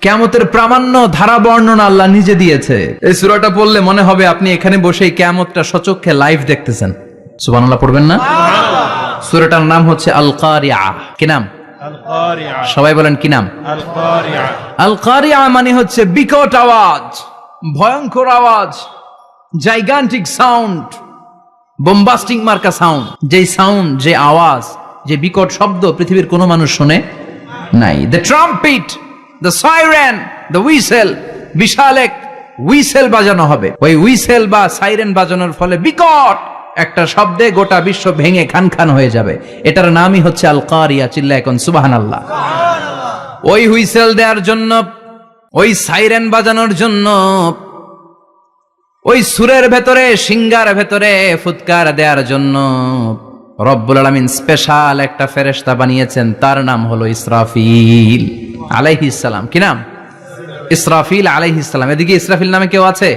কিয়ামতের প্রামাণ্য ধারা বর্ণনা আল্লাহ নিজে দিয়েছে। এই সূরাটা পড়লে মনে হবে আপনি এখানে বসে কিয়ামতটা সচক্ষে লাইভ দেখতেছেন। সুবহানাল্লাহ পড়বেন না? সূরাটার নাম হচ্ছে আল কারিয়া। কি নাম? আল কারিয়া। সবাই বলেন কি নাম? আল কারিয়া। আল কারিয়া মানে হচ্ছে বিকট আওয়াজ, ভয়ঙ্কর আওয়াজ, জাইগান্টিক সাউন্ড, বোম্বাস্টিং মার্কা সাউন্ড। যেই সাউন্ড, যে আওয়াজ, যে বিকট শব্দ পৃথিবীর কোনো মানুষ শুনে নাই। The trumpet, the siren, the whistle, বিশাল এক হুইসেল বাজানো হবে। ওই হুইসেল বা সাইরেন বাজানোর ফলে বিকট একটা শব্দে গোটা বিশ্ব ভেঙে খান খান হয়ে যাবে। এটার নামই হচ্ছে আল কারিয়া। চিল্লায় এখন সুবহানাল্লাহ। ওই হুইসেল দেওয়ার জন্য, ওই সাইরেন বাজানোর জন্য, ওই সুরের ভেতরে, সিঙ্গার ভেতরে ফুৎকার দেওয়ার জন্য রব্বুল আলামিন স্পেশাল একটা ফেরেশতা বানিয়েছেন। তার নাম হলো ইসরাফিল আলাইহিস সালাম। কি নাম? ইসরাফিল আলাইহিস সালাম। এদিকে ইসরাফিল নামে কেউ আছে?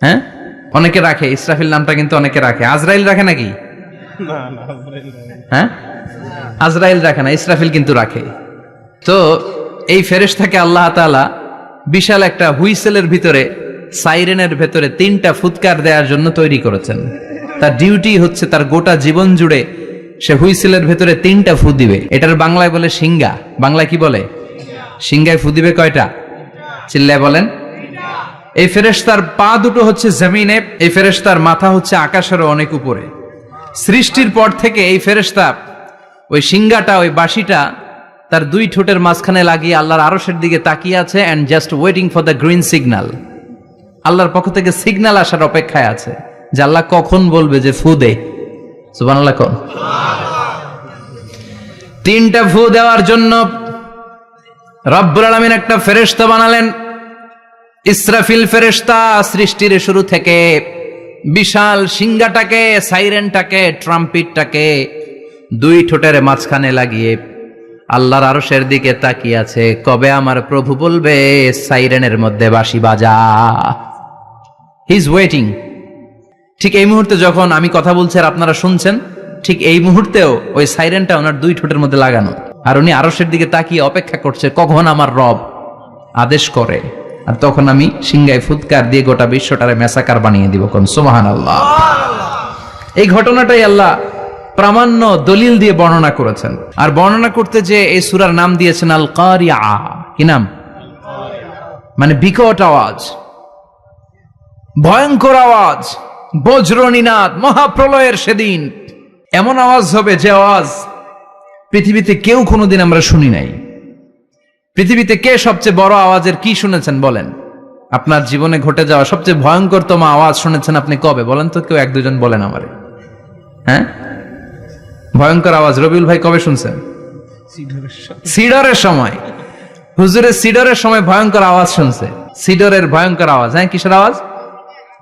হ্যাঁ, অনেকে রাখে ইসরাফিল নামটা, কিন্তু অনেকে রাখে। আজরাইল রাখে নাকি? না না, হ্যাঁ, আজরাইল রাখে না, ইসরাফিল কিন্তু রাখে। তো এই ফেরেশতাকে আল্লাহ তাআলা বিশাল একটা হুইসেলের ভিতরে, সাইরেনের ভেতরে 3টা ফুৎকার দেওয়ার জন্য তৈরি করেছেন। তার ডিউটি হচ্ছে তার গোটা জীবন জুড়ে সে হুইসেলের ভেতরে 3টা ফু দিবে। এটার বাংলায় বলে সিঙ্গা। বাংলায় কি বলে? সিঙ্গায় ফু দিবে কয়টা? চিল্লায় বলেন। এই ফেরেশতার পা দুটো হচ্ছে জমিনে, এই ফেরেশতার মাথা হচ্ছে আকাশেরও অনেক উপরে। সৃষ্টির পর থেকে এই ফেরেশতা ওই সিঙ্গাটা, ওই বাঁশিটা তার 2 ঠোঁটের মাঝখানে লাগিয়ে আল্লাহর আরশের দিকে তাকিয়ে আছে, and just waiting for the green signal. আল্লাহর পক্ষ থেকে সিগন্যাল আসার অপেক্ষায় আছে যে আল্লাহ কখন বলবে যে ফু দে। সুবহানাল্লাহ কোন? 3টা ফু দেওয়ার জন্য রব্বুল আলামিন একটা ফেরেশতা বানালেন। ইসরাফিল ফেরেশতা সৃষ্টির শুরু থেকে বিশাল সিঙ্গাটাকে, সাইরেনটাকে, ট্রাম্পিটটাকে 2 ঠোঁটের মাঝখানে লাগিয়ে আল্লাহর আরশের দিকে তাকিয়ে আছে, কবে আমার প্রভু বলবে সাইরেনের মধ্যে বাঁশি বাজা। He is waiting. ঠিক এই মুহূর্তে যখন আমি কথা বলছি আর আপনারা শুনছেন, ঠিক এই মুহূর্তেও ওই সাইরেনটা ওনার 2 ঠোঁটের মধ্যে লাগানো, আর উনি আরশের দিকে তাকিয়ে অপেক্ষা করছে কখন আমার রব আদেশ করে, আর তখন আমি সিঙ্গায় ফুৎকার দিয়ে গোটা বিশ্বটারে মেসাকার বানিয়ে দিব। কোন সুবহানাল্লাহ। এই ঘটনাটাই আল্লাহ প্রামাণ্য দলিল দিয়ে বর্ণনা করেছেন। আর বর্ণনা করতে যে এই সূরার নাম দিয়েছেন আল কারিয়া। কি নাম? মানে বিকট আওয়াজ, ভয়ঙ্কর আওয়াজ, বজ্রনিনাদ, মহাপ্রলয়ের সেদিন এমন আওয়াজ হবে যে আওয়াজ পৃথিবীতে কেউ কোনোদিন আমরা শুনি নাই। পৃথিবীতে কে সবচেয়ে বড় আওয়াজের কি শুনেছেন বলেন? আপনার জীবনে ঘটে যাওয়া সবচেয়ে ভয়ঙ্করতম আওয়াজ শুনেছেন আপনি কবে? বলেন তো, কেউ 1-2 জন বলেন আমারে। হ্যাঁ, ভয়ঙ্কর আওয়াজ রবিউল ভাই কবে শুনছেন? সিডরের সময়। হুজুরের সিডরের সময় ভয়ঙ্কর আওয়াজ শুনছে। সিডরের ভয়ঙ্কর আওয়াজ। হ্যাঁ, কিসের আওয়াজ?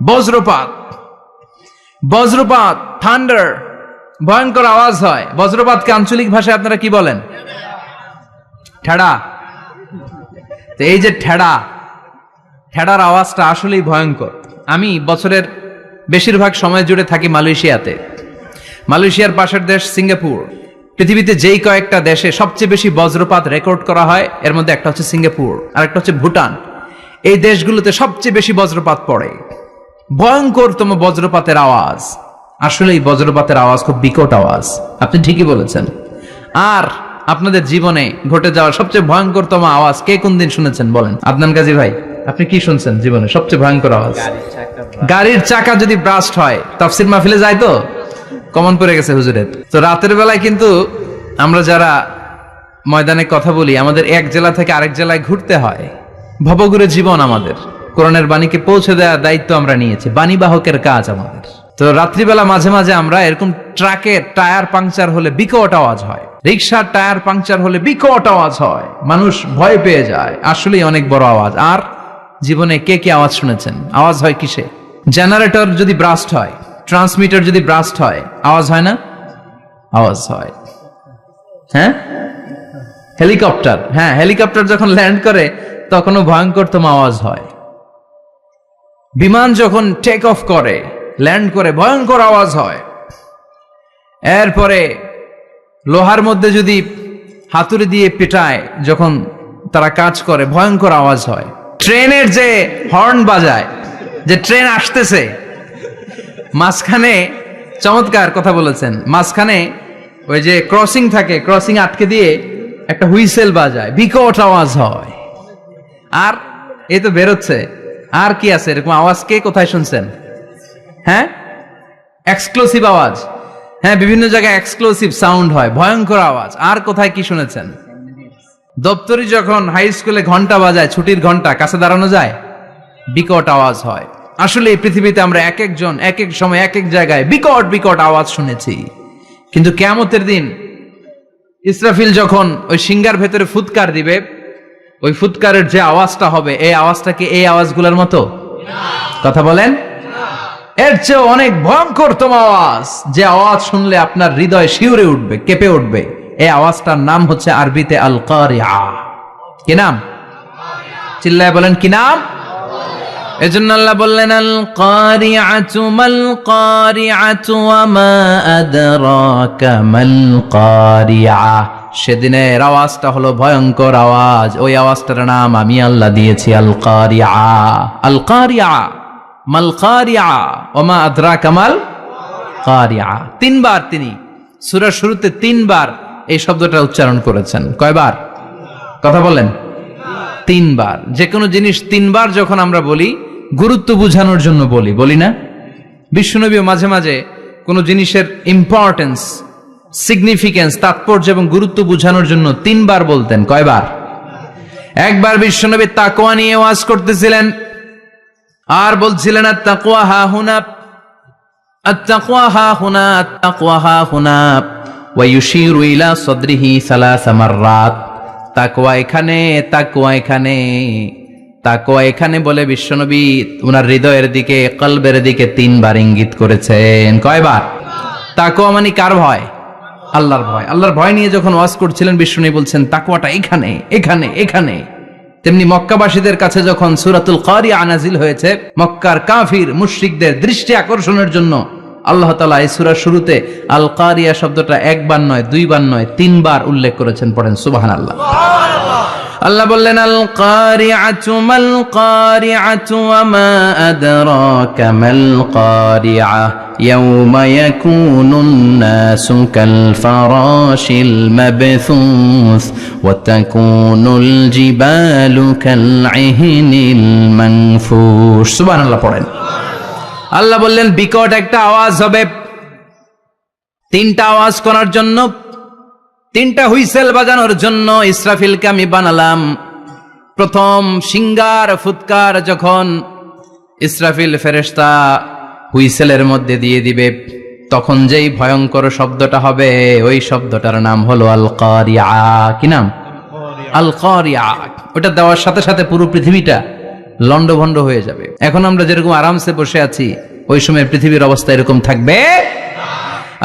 বজ্রপাত। বজ্রপাত, থান্ডার, ভয়ঙ্কর আওয়াজ হয়। বজ্রপাতকে আঞ্চলিক ভাষায় আপনারা কি বলেন? ঠেড়া। তো এই যে ঠেড়ার আওয়াজটা আসলেই ভয়ঙ্কর। আমি বছরের বেশিরভাগ সময় জুড়ে থাকি মালয়েশিয়াতে। মালয়েশিয়ার পাশের দেশ সিঙ্গাপুর। পৃথিবীতে যেই কয়েকটা দেশে সবচেয়ে বেশি বজ্রপাত রেকর্ড করা হয়, এর মধ্যে একটা হচ্ছে সিঙ্গাপুর, আর একটা হচ্ছে ভুটান। এই দেশগুলোতে সবচেয়ে বেশি বজ্রপাত পড়ে। ভয়ঙ্করতম বজ্রপাতের আওয়াজ। আসলেই বজ্রপাতের আওয়াজ খুব বিকট আওয়াজ। আপনি ঠিকই বলেছেন। আর আপনাদের জীবনে ঘটে যাওয়া সবচেয়ে ভয়ঙ্করতম আওয়াজ কে কোন দিন শুনেছেন বলেন? আদনান গাজী ভাই, আপনি কি শুনছেন জীবনে সবচেয়ে ভয়ঙ্কর আওয়াজ? গাড়ির চাকা যদি ব্রাস্ট হয়। তাফসীর মাহফিলে যায় তো কমন পড়ে গেছে হুজুরের। তো রাতের বেলায় কিন্তু আমরা যারা ময়দানে কথা বলি, আমাদের এক জেলা থেকে আরেক জেলায় ঘুরতে হয়। ভবঘুরে জীবন আমাদের। কোরআনের বাণীকে পৌঁছে দেওয়ার দায়িত্ব আমরা নিয়েছি, বাণী বাহকের কাজ আমাদের। তো রাত্রিবেলা মাঝে মাঝে আমরা এরকম ট্রাকের টায়ার পাংচার হলে বিকট আওয়াজ হয়, রিক্সার টায়ার পাংচার হলে বিকট আওয়াজ হয়, মানুষ ভয় পেয়ে যায়। আসলেই অনেক বড় আওয়াজ। আর জীবনে কে কে আওয়াজ শুনেছেন? আওয়াজ হয় কিসে? জেনারেটর যদি ব্রাস্ট হয়, ট্রান্সমিটার যদি ব্রাস্ট হয়, আওয়াজ হয় না? আওয়াজ হয়। হ্যাঁ, হেলিকপ্টার। হ্যাঁ, হেলিকপ্টার যখন ল্যান্ড করে তখনও ভয়ঙ্করতম আওয়াজ হয়। বিমান যখন টেক অফ করে, ল্যান্ড করে, ভয়ঙ্কর আওয়াজ হয়। এরপরে লোহার মধ্যে যদি হাতুড়ি দিয়ে পেটায়, যখন তারা কাজ করে, ভয়ঙ্কর আওয়াজ হয়। ট্রেনের যে হর্ন বাজায়, যে ট্রেন আসতেছে, মাঝখানে চমৎকার কথা বলেছেন, মাঝখানে ওই যে ক্রসিং থাকে, ক্রসিং আটকে দিয়ে একটা হুইসেল বাজায়, বিকট আওয়াজ হয়। আর এই তো বেরোচ্ছে, আর কি আছে এরকম আওয়াজ? কে কোথায় শুনছেন? হ্যাঁ, এক্সক্লুসিভ আওয়াজ। হ্যাঁ, বিভিন্ন জায়গায় এক্সক্লুসিভ সাউন্ড হয়, ভয়ঙ্কর আওয়াজ। আর কোথায় কি শুনেছেন? দপ্তরি যখন হাই স্কুলে ঘন্টা বাজায়, ছুটির ঘন্টা, কাছে দাঁড়ানো যায়, বিকট আওয়াজ হয়। আসলে এই পৃথিবীতে আমরা এক একজন এক এক সময় এক এক জায়গায় বিকট বিকট আওয়াজ শুনেছি, কিন্তু কিয়ামতের দিন ইসরাফিল যখন ওই সিংহার ভেতরে ফুৎকার দিবে, ওই ফুৎকারের যে আওয়াজটা হবে, এই আওয়াজটা কি এই আওয়াজগুলোর মতো? কথা বলেন। এর চেয়ে অনেক ভয়ঙ্করতম আওয়াজ, যে আওয়াজ শুনলে আপনার হৃদয় শিউরে উঠবে, কেঁপে উঠবে, এই আওয়াজটার নাম হচ্ছে আরবিতে আল কারিআ। কি নাম? চিল্লায় বলেন কি নাম? এজন্য আল্লাহ বললেন আল কারিআতু মাল কারিআতু ওয়া মা আদরাকা মাল কারিআ। সেদিনের আওয়াজটা হলো ভয়ঙ্কর আওয়াজ, ওই আওয়াজটার নাম আমি আল্লাহ দিয়েছি আল কারিআ। আল কারিআ মাল কারিআ ওয়া মা আদরাকা মাল কারিআ। তিনবার তিনি সূরার শুরুতে তিনবার এই শব্দটা উচ্চারণ করেছেন। কয়বার? কথা বলেন। তিনবার। যে কোনো জিনিস তিনবার যখন আমরা বলি, গুরুত্ব বোঝানোর জন্য বলি, বলি না? বিশ্বনবী মাঝে মাঝে কোনো জিনিসের ইম্পর্টেন্স, সিগনিফিকেন্স, তাৎপর্য এবং গুরুত্ব বোঝানোর জন্য তিনবার বলতেন। কয়বার? একবার বিশ্বনবী তাকওয়া নিয়ে ওয়াজ করতেছিলেন, আর বলছিলেন আত-তাকওয়া হা হুনা, আত-তাকওয়া হা হুনা, আত-তাকওয়া হা হুনা, ওয়া ইউশিরু ইলা সাদরিহি সালাসা মাররাত। তাকওয়া এখানে, তাকওয়া এখানে, তাকওয়া এখানে বলে বিশ্বনবী ওনার হৃদয়ের দিকে, কলবের দিকে তিনবার ইঙ্গিত করেছেন। কয়বার? তাকওয়া মানে কার ভয়? আল্লাহর ভয়। আল্লাহর ভয় নিয়ে যখন ওয়াজ করছিলেন, বিশ্বনবী বলছেন তাকওয়াটা এখানে, এখানে, এখানে। তেমনি মক্কাবাসীদের কাছে যখন সূরাতুল কারিআ নাজিল হয়েছে, মক্কার কাফির মুশরিকদের দৃষ্টি আকর্ষণের জন্য আল্লাহ তাআলা এই সূরার শুরুতে আল কারিআ শব্দটা একবার নয়, দুইবার নয়, তিনবার উল্লেখ করেছেন। পড়েন সুবহানাল্লাহ। আল্লাহ বললেন আল কারিআতু মাল কারিআতু ওয়া মা আদরাকা মাল কারিআ ইয়াওমা ইয়াকুনুন নাসু কাল ফারাশিল মাবথুস ওয়া তাকুনুল জিবালু কাল ইহনিল মানফুশ। সুবহানাল্লাহ পড়েন। আল্লাহ বললেন বিকট একটা আওয়াজ হবে। তিনটা আওয়াজ করার জন্য, তিনটা হুইসেল বাজানোর জন্য ইসরাফিলকে আমি বানালাম। প্রথম সিংগার ফুৎকার যখন ইসরাফিল ফেরেশতা হুইসেলের মধ্যে দিয়ে দিবে, তখন যেই ভয়ঙ্কর শব্দটা হবে, ওই শব্দটার নাম হলো আল কারিআ। কি নাম? আল কারিআ। ওটা দেওয়ার সাথে সাথে পুরো পৃথিবীটা লন্ডভন্ড হয়ে যাবে। এখন আমরা যেরকম আরামসে বসে আছি, ওই সময় পৃথিবীর অবস্থা এরকম থাকবে।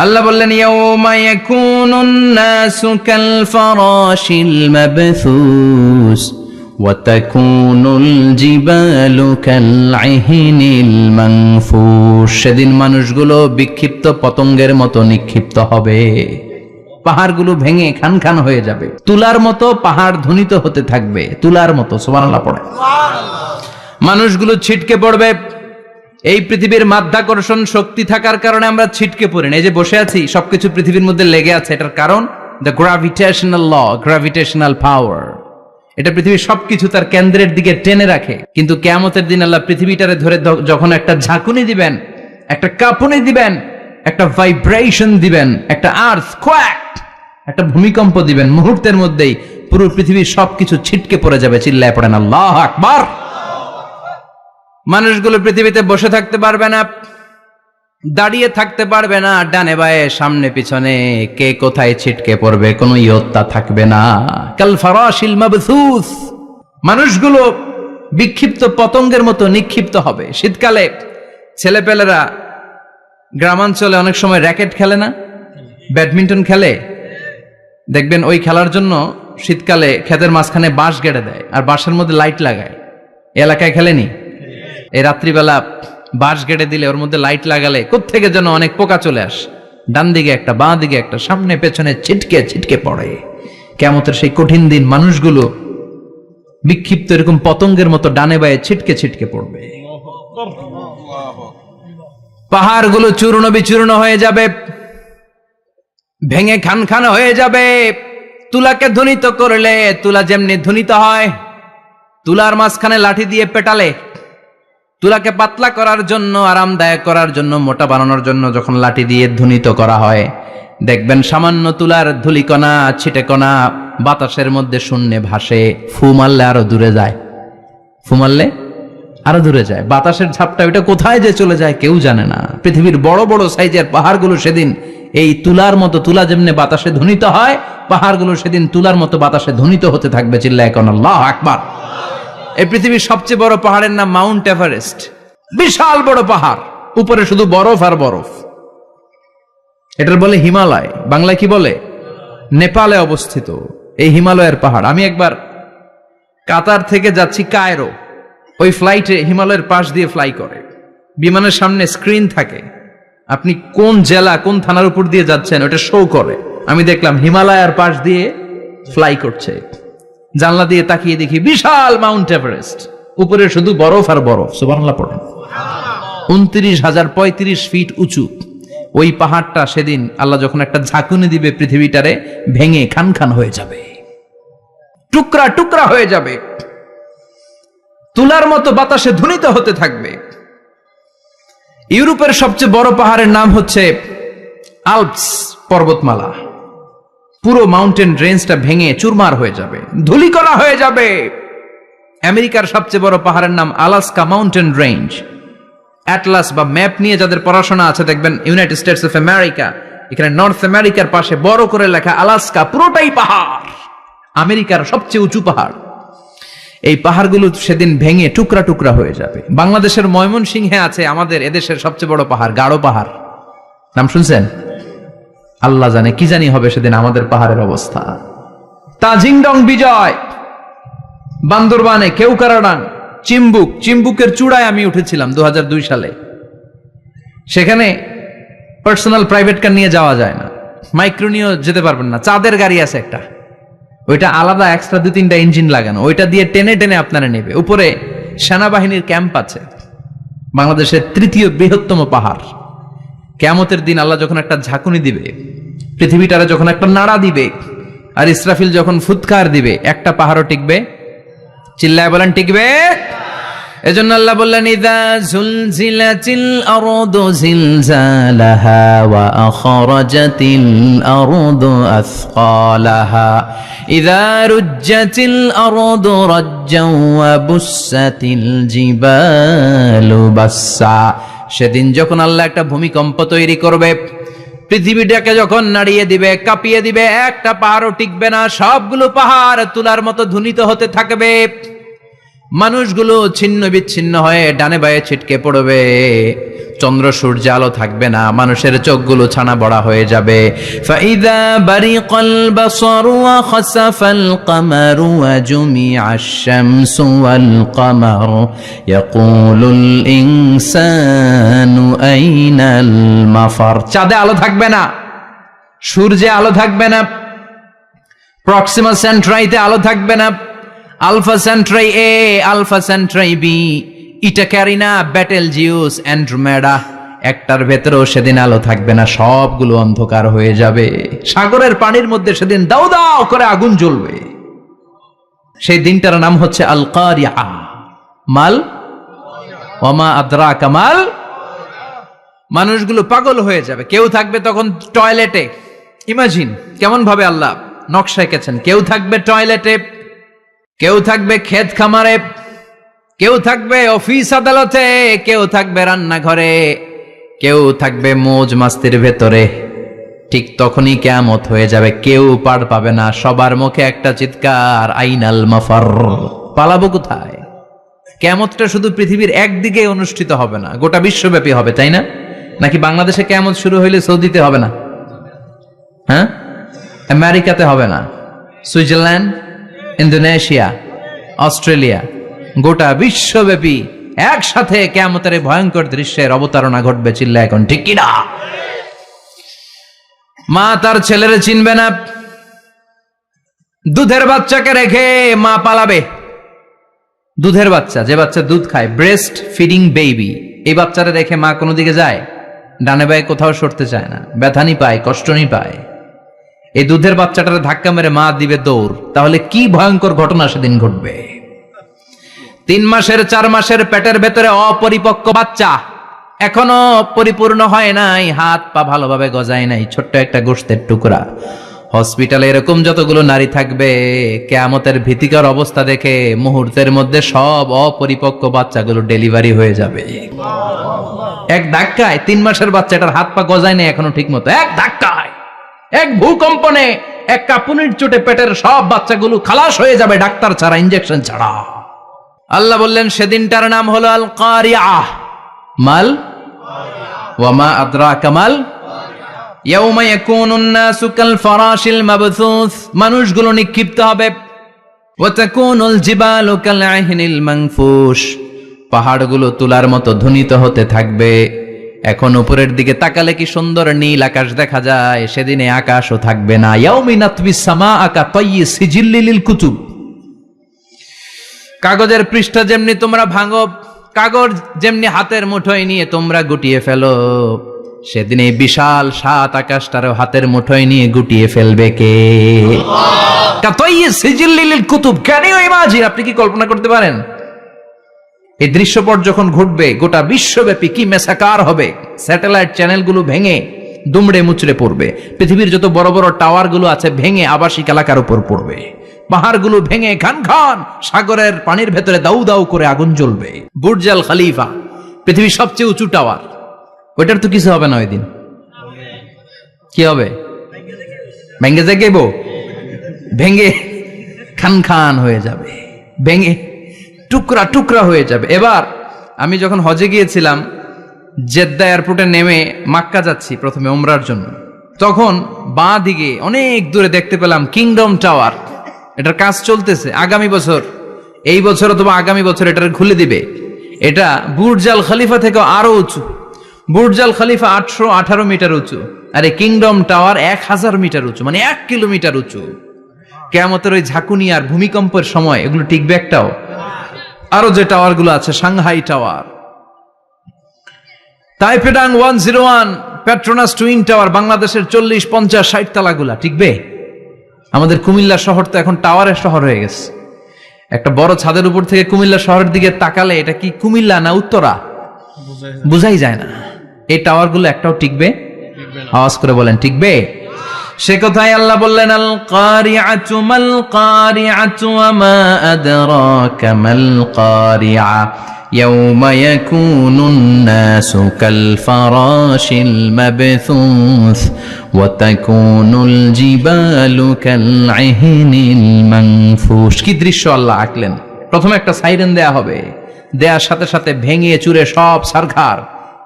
আল্লাহ বললেন ইয়াউমা ইয়াকুনুন নাসু কাল ফারাশিল মাবথুস ওয়া তাকুনুল জিবালু কাল ইহনিল মানফুশ। সেদিন মানুষগুলো বিক্ষিপ্ত পতঙ্গের মতো নিক্ষিপ্ত হবে, পাহাড়গুলো ভেঙে খান খান হয়ে যাবে, তুলার মতো পাহাড় ধ্বনিত হতে থাকবে, তুলার মতো। সুবহানাল্লাহ পড়ে। মানুষগুলো ছিটকে পড়বে। এই পৃথিবীর মাধ্যাকর্ষণ শক্তি থাকার কারণে আমরা ছিটকে পড়ি না। এই যে বসে আছি, সবকিছু পৃথিবীর মধ্যে লেগে আছে, এটার কারণ দ্য গ্র্যাভিটেশনাল ল, গ্র্যাভিটেশনাল পাওয়ার। এটা পৃথিবীর সবকিছু তার কেন্দ্রের দিকে টেনে রাখে। কিন্তু কিয়ামতের দিন আল্লাহ পৃথিবীটারে ধরে যখন একটা ঝাঁকুনি দিবেন, একটা কাঁপুনি দিবেন, একটা ভাইব্রেশন দিবেন, একটা আর্থকোয়াক, একটা ভূমিকম্প দিবেন, মুহূর্তের মধ্যেই পুরো পৃথিবীর সবকিছু ছিটকে পড়ে যাবে। চিল্লায় পড়েন আল্লাহু আকবার। মানুষগুলো পৃথিবীতে বসে থাকতে পারবে না, দাঁড়িয়ে থাকতে পারবে না, ডানে বায়ে সামনে পিছনে কে কোথায় ছিটকে পড়বে কোনো ইয়ত্তা থাকবে না। কাল ফারাশিল মাবথুস। মানুষগুলো বিক্ষিপ্ত পতঙ্গের মতো নিক্ষিপ্ত হবে। শীতকালে ছেলেপেলেরা গ্রামাঞ্চলে অনেক সময় র্যাকেট খেলে না, ব্যাডমিন্টন খেলে, দেখবেন ওই খেলার জন্য শীতকালে ক্ষেতের মাঝখানে বাঁশ গেড়ে দেয় আর বাঁশের মধ্যে লাইট লাগায়। এলাকায় খেলেনি? এই রাত্রিবেলা বাঁশ গেড়ে দিলে ওর মধ্যে লাইট লাগালে কোত্থেকে যেন অনেক পোকা চলে আসে, ডান দিকে একটা, বাঁ দিকে একটা, সামনে পেছনে ছিটকে ছিটকে পড়ে। কিয়ামতের সেই কঠিন দিন মানুষগুলো বিক্ষিপ্ত এরকম পতঙ্গের মতো ডানে বায়ে ছিটকে ছিটকে পড়বে। পাহাড়গুলো চূর্ণ বিচূর্ণ হয়ে যাবে, ভেঙে খান খান হয়ে যাবে। তুলাকে ধ্বনিত করলে তুলা যেমনি ধ্বনিত হয়, তুলার মাঝখানে লাঠি দিয়ে পেটালে, তুলাকে পাতলা করার জন্য, আরামদায়ক করার জন্য, মোটা বানানোর জন্য যখন লাঠি দিয়ে ধ্বনিত করা হয়, দেখবেন সামান্য তুলার ধুলিকণা ছিটেকণা বাতাসের মধ্যে শূন্যে ভাসে। ফু মারলে আরো দূরে যায়, ফু মারলে আরো দূরে যায়। বাতাসের ঝাপটা ওইটা কোথায় যে চলে যায় কেউ জানে না। পৃথিবীর বড় বড় সাইজের পাহাড়গুলো সেদিন এই তুলার মতো, তুলা যেমনি বাতাসে ধ্বনিত হয়, পাহাড়গুলো সেদিন তুলার মতো বাতাসে ধ্বনিত হতে থাকবে। চিল্লায় কোন আল্লাহু আকবার। এই পৃথিবীর সবচেয়ে বড় পাহাড়ের নাম মাউন্ট এভারেস্ট। বিশাল বড় পাহাড়, উপরে শুধু বরফ আর বরফ। এটার বলে হিমালয়, বাংলায় কি বলে? নেপালে অবস্থিত এই হিমালয়ের পাহাড়। আমি একবার কাতার থেকে যাচ্ছি কায়রো, ওই ফ্লাইটে হিমালয়ের পাশ দিয়ে ফ্লাই করে, বিমানের সামনে স্ক্রিন থাকে, আপনি কোন জেলা কোন থানার উপর দিয়ে যাচ্ছেন ওটা শো করে। আমি দেখলাম হিমালয়ের পাশ দিয়ে ফ্লাই করছে, জানলা দিয়ে তাকিয়ে দেখি বিশাল মাউন্ট এভারেস্ট, উপরে শুধু বরফ আর বরফ। সুবহানাল্লাহ পড়েন। 29,035 ফিট উঁচু ওই পাহাড়টা সেদিন আল্লাহ যখন একটা ঝাঁকুনি দিবে, পৃথিবীটারে ভেঙে খান খান হয়ে যাবে, টুকরা টুকরা হয়ে যাবে, তুলার মতো বাতাসে ধ্বনিত হতে থাকবে। ইউরোপের সবচেয়ে বড় পাহাড়ের নাম হচ্ছে আল্পস পর্বতমালা। পুরো মাউন্টেন রেঞ্জটা ভেঙে চুরমার হয়ে যাবে, ধূলিকণা হয়ে যাবে। আমেরিকার সবচেয়ে বড় পাহাড়ের নাম আলাস্কা মাউন্টেন রেঞ্জ। অ্যাটলাস বা ম্যাপ নিয়ে যাদের পড়াশোনা আছে দেখবেন ইউনাইটেড স্টেটস অফ আমেরিকা, এখানে নর্থ আমেরিকার পাশে বড় করে লেখা আলাস্কা, পুরোটাই পাহাড়, আমেরিকার সবচেয়ে উঁচু পাহাড়। এই পাহাড়গুলো সেদিন ভেঙে টুকরা টুকরা হয়ে যাবে। বাংলাদেশের ময়মনসিংহে আছে আমাদের এদেশের সবচেয়ে বড় পাহাড়, গাঢ় পাহাড়, নাম শুনছেন? আল্লাহ জানে কি জানি হবে সেদিন আমাদের পাহাড়ের অবস্থা। তাজিংডং বিজয়, বান্দরবানে কেউকারাডাং, চিম্বুক, চিম্বুকের চূড়ায় আমি উঠেছিলাম 2002 সালে। সেখানে পার্সোনাল প্রাইভেট কার নিয়ে যাওয়া যায় না, মাইক্রো নিয়েও যেতে পারবেন না। চাঁদের গাড়ি আছে একটা, ওইটা আলাদা এক্সট্রা 2-3টা ইঞ্জিন লাগানো, ওইটা দিয়ে টেনে টেনে আপনারা নেবে। উপরে সেনাবাহিনীর ক্যাম্প আছে। বাংলাদেশের 3য় বৃহত্তম পাহাড়। কিয়ামতের দিন আল্লাহ যখন একটা ঝাঁকুনি দিবে, পৃথিবীটারে যখন একটা নাড়া দিবে, আর ইসরাফিল যখন ফুৎকার দিবে, একটা পাহাড়ও টিকবে? চিল্লায় বলেন টিকবে? এজন্য আল্লাহ বললেন ইযা যুলজিলাতিল আরদু জিলজালাহা ওয়া আখরাজাতিল আরদু আসকালাহা ইযা রুজ্জাতিল আরদু রাজ্জাও ওয়া বুসাতিল জিবালু বাসসা। সেদিন যখন আল্লাহ একটা ভূমিকম্প তৈরি করবে, পৃথিবীটাকে যখন নাড়িয়ে দিবে, কাঁপিয়ে দিবে, একটা পাহাড়ও টিকবে না, সবগুলো পাহাড় তুলার মতো ধ্বনিত হতে থাকবে। মানুষগুলো ছিন্ন বিচ্ছিন্ন হয়ে ডানে বায়ে ছিটকে পড়বে, চন্দ্র সূর্য আলো থাকবে না, মানুষের চোখগুলো ছানা বড়া হয়ে যাবে। ফাইদা বারিকাল বাসারু ওয়া খাসাফাল কামারু ওয়া জুমিআশ শামসু ওয়াল কামার ইয়াকুলুল ইনসানু আইনাল মাফার। চাঁদে আলো থাকবে না, সূর্যে আলো থাকবে না, প্রক্সিমা সেন্ট্রাইতে আলো থাকবে না, আলফা সেন্ট্রাই এ, আলফা সেন্ট্রাই বি, ইটা ক্যারিনা, ব্যাটেল জিউস, অ্যান্ড্রোমেডা, একটার ভেতরেও সেদিন আলো থাকবে না, সবগুলো অন্ধকার হয়ে যাবে। সাগরের পানির মধ্যে সেদিন দাও দাও করে আগুন জ্বলবে। সেই দিনটার নাম হচ্ছে আল কারিয়া। মাল ওয়ামা আদরাকা মাল। মানুষগুলো পাগল হয়ে যাবে। কেউ থাকবে তখন টয়লেটে, ইমাজিন কেমন ভাবে আল্লাহ নকশা এঁকেছেন। কেউ থাকবে টয়লেটে, কেউ থাকবে ক্ষেত খামারে, কেউ থাকবে অফিস আদালতে, কেউ থাকবে রান্নাঘরে, কেউ থাকবে মৌজ মাস্তির ভেতরে। ঠিক তখনই কিয়ামত হয়ে যাবে, কেউ পার পাবে না, সবার মুখে একটা চিৎকার, আইনাল মাফার। পালাবো কোথায়? কিয়ামতটা শুধু পৃথিবীর একদিকে অনুষ্ঠিত হবে না, গোটা বিশ্বব্যাপী হবে, তাই না? নাকি বাংলাদেশে কিয়ামত শুরু হইলে সৌদিতে হবে না? হ্যাঁ, আমেরিকাতে হবে না, সুইজারল্যান্ড, ইন্দোনেশিয়া, অস্ট্রেলিয়া, গোটা বিশ্বব্যাপী একসাথে কিয়ামতের ভয়ঙ্কর দৃশ্যের অবতারণা ঘটবে। চিল্লা এখন ঠিক কিনা? মা তার ছেলেরে চিনবে না, দুধের বাচ্চাকে রেখে মা পালাবে। দুধের বাচ্চা, যে বাচ্চা দুধ খায়, ব্রেস্ট ফিডিং বেবি, এই বাচ্চারা রেখে মা কোনো দিকে যায়? ডানে বায়ে কোথাও সরতে চায় না, ব্যথানি পায়, কষ্টনি পায়। এই দুধের বাচ্চাটারে ধাক্কা মেরে মা দিবে দৌড়। তাহলে কি ভয়ঙ্কর ঘটনা সেদিন ঘটবে। 3 মাসের 4 মাসের পেটের ভেতরে অপরিপক্ক বাচ্চা, এখনো পরিপূর্ণ হয় নাই, হাত পা ভালোভাবে গজায় নাই, ছোট্ট একটা গোশতের টুকরা। হসপিটালে এরকম যতগুলো নারী থাকবে, কিয়ামতের ভীতিকর অবস্থা দেখে মুহূর্তের মধ্যে সব অপরিপক্ক বাচ্চাগুলো ডেলিভারি হয়ে যাবে। এক ধাক্কায় 3 মাসের বাচ্চাটার হাত পা গজায় নাই এখনো ঠিক মতো, এক ধাক্কায়, এক ভূকম্পনে, এক কাঁপুনির চোটে পেটের সব বাচ্চাগুলো খালাস হয়ে যাবে, ডাক্তার ছাড়া, ইনজেকশন ছাড়া। আল্লাহ বললেন সেদিনটার নাম হলো আল কারিআহ। মাল ওয়া মা আদরাকা মাল ইয়াউমা ইয়াকুনুন নাসু কাল ফারাশিল মাবথুস, মানুষগুলো নিক্ষিপ্ত হবে। ওয়া তাকুনুল জিবালু কাল আহিনিল মানফুশ, পাহাড়গুলো তুলার মতো ধ্বনিত হতে থাকবে। এখন উপরের দিকে তাকালে কি সুন্দর নীল আকাশ দেখা যায়, সেদিনে আকাশও থাকবে না। ইয়াউমিন নাতবিস সামাআ কাতায়্যি সিজিল্লিল লিল কুতুব, কাগজের পৃষ্ঠা যেমনি তোমরা ভাঙো, কাগজ যেমনি হাতের মুঠোয় নিয়ে তোমরা গুটিয়ে ফেলো, সেদিন এই বিশাল 7 আকাশটারও হাতের মুঠোয় নিয়ে গুটিয়ে ফেলবে কে? কাতায়্যি সিজিল্লিল লিল কুতুব। Can you imagine? আপনি কি কল্পনা করতে পারেন এই দৃশ্যপট যখন ঘটবে গোটা বিশ্বব্যাপী কি মেসাকার হবে? স্যাটেলাইট চ্যানেলগুলো ভেঙে দুমড়ে মুচড়ে পড়বে, পৃথিবীর যত বড় বড় টাওয়ারগুলো আছে ভেঙে আবাসিক এলাকার উপর পড়বে, পাহাড়গুলো ভেঙে খান খান সাগরের পানির ভেতরে দাউ দাউ করে আগুন জ্বলবে। বুর্জ আল খলিফা পৃথিবীর সবচেয়ে উঁচু টাওয়ার, ওইটার তো কিছু হবে না, ওই দিন কি হবে? ভেঙে যাইব, ভেঙে খান খান হয়ে যাবে, ভেঙে টুকরা টুকরা হয়ে যাবে। এবার আমি যখন হজে গিয়েছিলাম, জেদ্দা এয়ারপোর্টে নেমে মাক্কা যাচ্ছি প্রথমে উমরার জন্য, তখন বাঁ দিকে অনেক দূরে দেখতে পেলাম কিংডম টাওয়ার। এটার কাজ চলতেছে, আগামী বছর, এই বছর অথবা আগামী বছর এটার খুলে দিবে। এটা বুর্জ আল খলিফা থেকে আরো উঁচু। বুর্জ আল খলিফা 818 মিটার উঁচু, আর এই কিংডম টাওয়ার 1000 মিটার উঁচু, মানে 1 কিলোমিটার উঁচু। কিয়ামতের ওই ঝাঁকুনি আর ভূমিকম্পের সময় এগুলো টিকবে একটাও? আরো যে টাওয়ার গুলো আছে, সাংহাই টাওয়ার, তাইপেডাং 101, পেট্রোনাস টুইন টাওয়ার, বাংলাদেশের 40, 50, 60 তালাগুলা টিকবে? আমাদের কুমিল্লা শহর তো এখন টাওয়ারের শহর হয়ে গেছে। একটা বড় ছাদের উপর থেকে কুমিল্লা শহরের দিকে তাকালে এটা কি কুমিল্লা না উত্তরা বুঝাই যায় না। এই টাওয়ার গুলো একটাও টিকবে? আওয়াজ করে বলেন টিকবে? সে কথাই আল্লাহ বললেন আল কারিআতু মাল কারিআতু ওয়া মা আদরাকা মাল কারিআ ইয়াউমা ইয়াকুনুন নাসু কাল ফারাশিল মাবথুস ওয়া তাকুনুল জিবালু কাল আহিনিল মানফুশ। কি দৃশ্য আল্লাহ আঁকলেন! প্রথমে একটা সাইরেন দেয়া হবে, দেয়ার সাথে সাথে ভেঙে চুরে সব সারখার,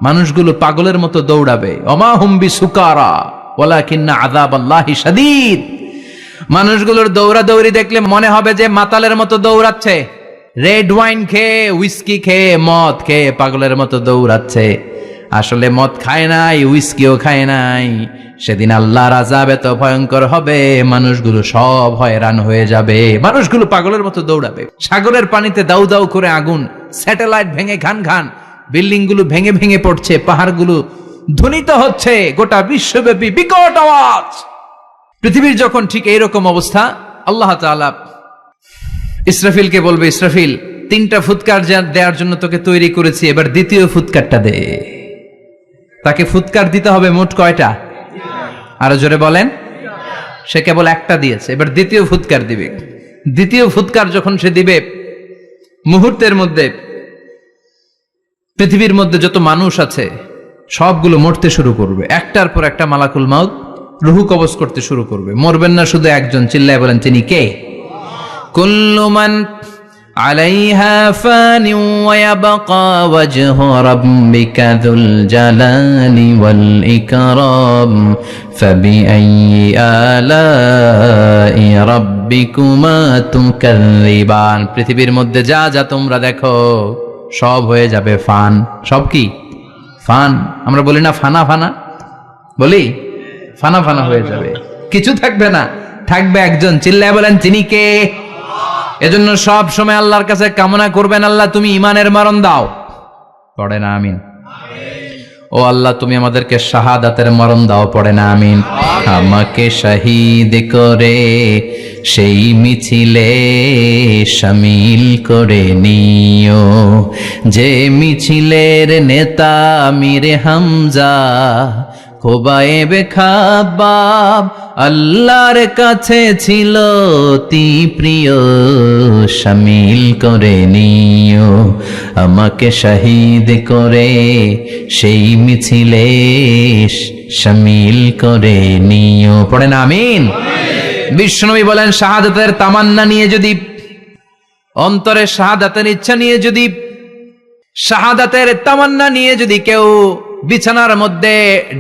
মানুষগুলো পাগলের মতো দৌড়াবে। ওমা হুম বিসুকারা ওয়ালাকিন্না আযাবাল্লাহি শাদীদ। মানুষগুলোর দৌড়াদৌড়ি দেখলে মনে হবে যে মাতালের মতো দৌড়াচ্ছে, রেড ওয়াইন খেয়ে, উইস্কি খেয়ে, মদ খেয়ে পাগলের মতো দৌড়াচ্ছে। আসলে মদ খায় নাই, উইস্কিও খায় নাই। সেদিন আল্লাহর আযাব এত ভয়ঙ্কর হবে, মানুষগুলো সব হয়রান হয়ে যাবে, মানুষগুলো পাগলের মতো দৌড়াবে। সাগরের পানিতে দাউ দাউ করে আগুন, স্যাটেলাইট ভেঙে খান খান, বিল্ডিং গুলো ভেঙে ভেঙে পড়ছে, পাহাড়গুলো ধ্বনিত হচ্ছে, গোটা বিশ্বব্যাপী বিকট আওয়াজ। পৃথিবীর যখন ঠিক এইরকম অবস্থা, আল্লাহ তাআলা ইসরাফিলকে বলবে, ইসরাফিল 3টা ফুৎকার দেওয়ার জন্য তোকে তৈরি করেছি, এবার দ্বিতীয় ফুৎকারটা দে। তাকে ফুৎকার দিতে হবে মোট কয়টা? আরো জোরে বলেন। সে কেবল একটা দিয়েছে, এবার দ্বিতীয় ফুৎকার দিবে। দ্বিতীয় ফুৎকার যখন সে দিবে, মুহূর্তের মধ্যে পৃথিবীর মধ্যে যত মানুষ আছে সবগুলো মরতে শুরু করবে, একটার পর একটা মালাকুল মাউত রুহু কবজ করতে শুরু করবে। মরবেন না শুধু একজন, চিল্লায় বলেন তিনি কে? কুল্লু মান আলাইহা ফানি ওয়া ইয়াবকা ওয়াজহু রাব্বিকা যুল জালালি ওয়াল ইকরাম ফাবিআইয়ি আলাই রাব্বিকুমা তুকাযযিবান। পৃথিবীর মধ্যে যা যা তোমরা দেখো সব হয়ে যাবে ফান। সব কি? ফান। আমরা বলি না ফানা ফানা, বলি ফানা ফানা হয়ে যাবে, কিছু থাকবে না, থাকবে একজন, চিল্লায় বলেন তিনি কে? এজন্য সব সময় আল্লাহর কাছে কামনা করবেন, আল্লাহ তুমি ঈমানের মরণ দাও। পড়ে না আমিন। ও আল্লাহ তুমি আমাদেরকে শাহাদাতের মরণ দাও। পড়ে না আমিন। আমাকে শহীদ করে সেই মিছিলে শামিল করে নিও, যে মিছিলের নেতা আমির হামজা খোবায়েবে খাব্বাব আল্লাহর কাছে ছিল অতি প্রিয়, শামিল করে নিও। আমাকে শহীদ করে সেই মিছিলে শামিল করে নিও। পড়ে না আমিন। বিশ্বনবী বলেন শাহাদাতের তামান্না নিয়ে যদি, অন্তরে শাহাদাতের ইচ্ছা নিয়ে যদি, শাহাদাতের তামান্না নিয়ে যদি কেউ বিছানার মধ্যে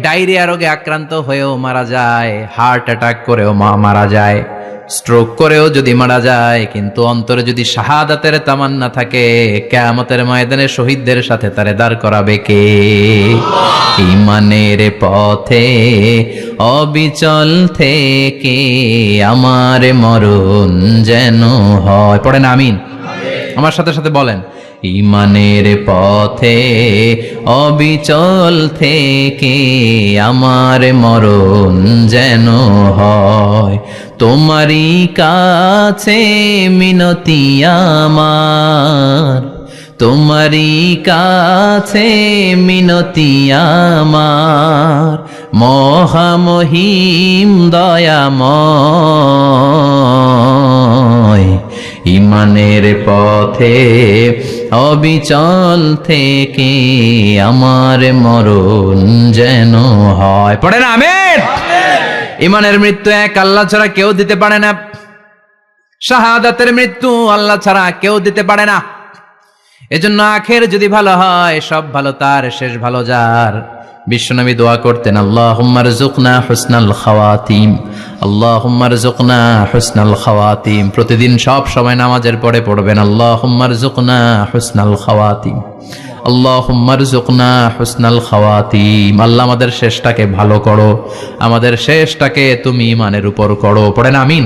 ডায়রিয়া রোগে আক্রান্ত হয়েও মারা যায়, হার্ট অ্যাটাক করেও মারা যায়, স্ট্রোক করেও যদি মারা যায়, কিন্তু অন্তরে যদি শাহাদাতের তামান্না থাকে, কিয়ামতের ময়দানে শহীদদের সাথে তারে দাঁড় করাবে কে? ঈমানের পথে অবিচল থেকে আমার মরণ যেন হয়। পড়েন আমিন। আমার সাথে সাথে বলেন, ঈমানের পথে অবিচল থেকে আমার মরণ যেন হয়। তোমারই কাছে মিনতি আমার, তোমারই কাছে মিনতি আমার, মহামহিম দয়াময়। ঈমানের পথে অবিচল থেকে আমার মরণ যেন হয়। পড়ে না আমিন। ঈমানের মৃত্যু এক আল্লাহ ছাড়া কেউ দিতে পারে না, শাহাদাতের মৃত্যু আল্লাহ ছাড়া কেউ দিতে পারে না। এজন্য আখের যদি ভালো হয়, সব ভালো তার, শেষ ভালো যার। বিশ্বনবী দোয়া করতেন, আল্লাহুম্মা রযুকনা হুসনাল খাওয়াতিম, আল্লাহুম্মা রযুকনা হুসনাল খাওয়াতিম। প্রতিদিন সব সময় নামাজের পরে পড়বেন, আল্লাহুম্মা রযুকনা হুসনাল খাওয়াতিম, আল্লাহুম্মা রযুকনা হুসনাল খাওয়াতিম। আল্লাহ আমাদের শেষটাকে ভালো করো, আমাদের শেষটাকে তুমি ঈমানের উপর করো। পড়েন আমিন।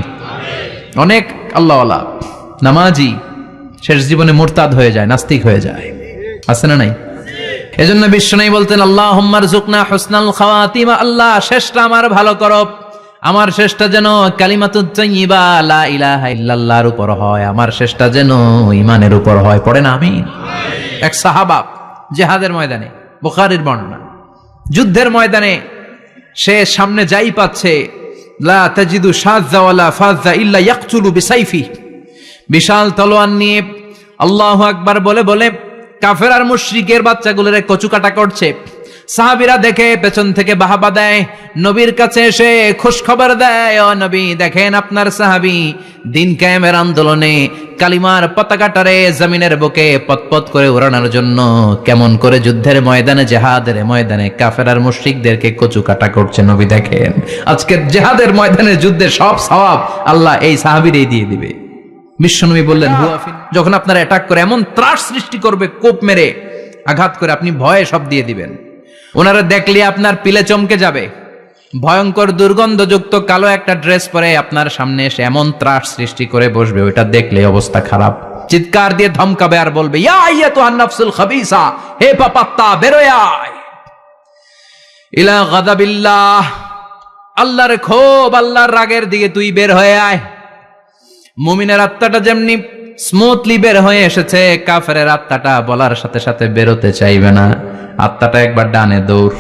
অনেক আল্লাহওয়ালা নামাজি শেষ জীবনে মুরতাদ হয়ে যায়, নাস্তিক হয়ে যায়, আছে না নাই? এজন্য বিশ্বনবী বলতেন, আল্লাহুম্মা রযুকনা হুসনাল খাওয়াতিম, আল্লাহ শেষটা আমার ভালো করো, আমার শেষটা যেন কালিমাতুত তাইয়্যিবা লা ইলাহা ইল্লাল্লাহর উপর হয়, আমার শেষটা যেন ঈমানের উপর হয়। পড়েন আমিন। এক সাহাবা জিহাদের ময়দানে, বুখারীর বর্ণনা, যুদ্ধের ময়দানে সে সামনে যাই পাচ্ছে, লা তাজিদু শাযযা ওয়ালা ফাযযা ইল্লা ইয়াকতুলু বিসাইফি, বিশাল তলোয়ার নিয়ে আল্লাহু আকবার বলে বলে কাফের আর মুশরিকের বাচ্চাগুলোরে কচুকাটা করছে। সাহাবীরা দেখে পেছন থেকে বাহাবা দেয়, নবীর কাছে এসে খুশ খবর দেয়, ও নবী দেখেন আপনার সাহাবী দিন কায়েমের আন্দোলনে কালিমার পতাকাটারে জমিনের বুকে পতপত করে উড়ানোর জন্য কেমন করে যুদ্ধের ময়দানে, জিহাদের ময়দানে কাফের আর মুশরিকদেরকে কচুকাটা করছে। নবী দেখেন আজকের জিহাদের ময়দানে যুদ্ধের সব সওয়াব আল্লাহ এই সাহাবীরই দিয়ে দিবে। বিশ্বনবী বললেন, যখন আপনারা অ্যাটাক করে এমন ত্রাস সৃষ্টি করবে, কোপ মেরে আঘাত করে, আপনি ভয়ে সব দিয়ে দিবেন। ওনারা দেখলে আপনার পিলে চমকে যাবে, ভয়ঙ্কর দুর্গন্ধযুক্ত কালো একটা ড্রেস পরে আপনার সামনে এসে এমন ত্রাস সৃষ্টি করে বসবে, ওইটা দেখলে অবস্থা খারাপ, চিৎকার দিয়ে ধমকাবে আর বলবে, ইয়া আইয়াতুহান নাফসুল খাবিসা, হে পাপাত্তা বেরোয় আয় ইলা গাদাবিল্লাহ, আল্লাহর ক্ষোভ, আল্লাহর রাগের দিকে তুই বের হয়ে আয়। মুমিনের আত্মাটা যেমনি স্মুথলি বের হয়ে এসেছে, কাফেরের আত্মাটা বলার সাথে সাথে বেরোতে চাইবে না। আত্মাটা একবার ডানে দৌড়,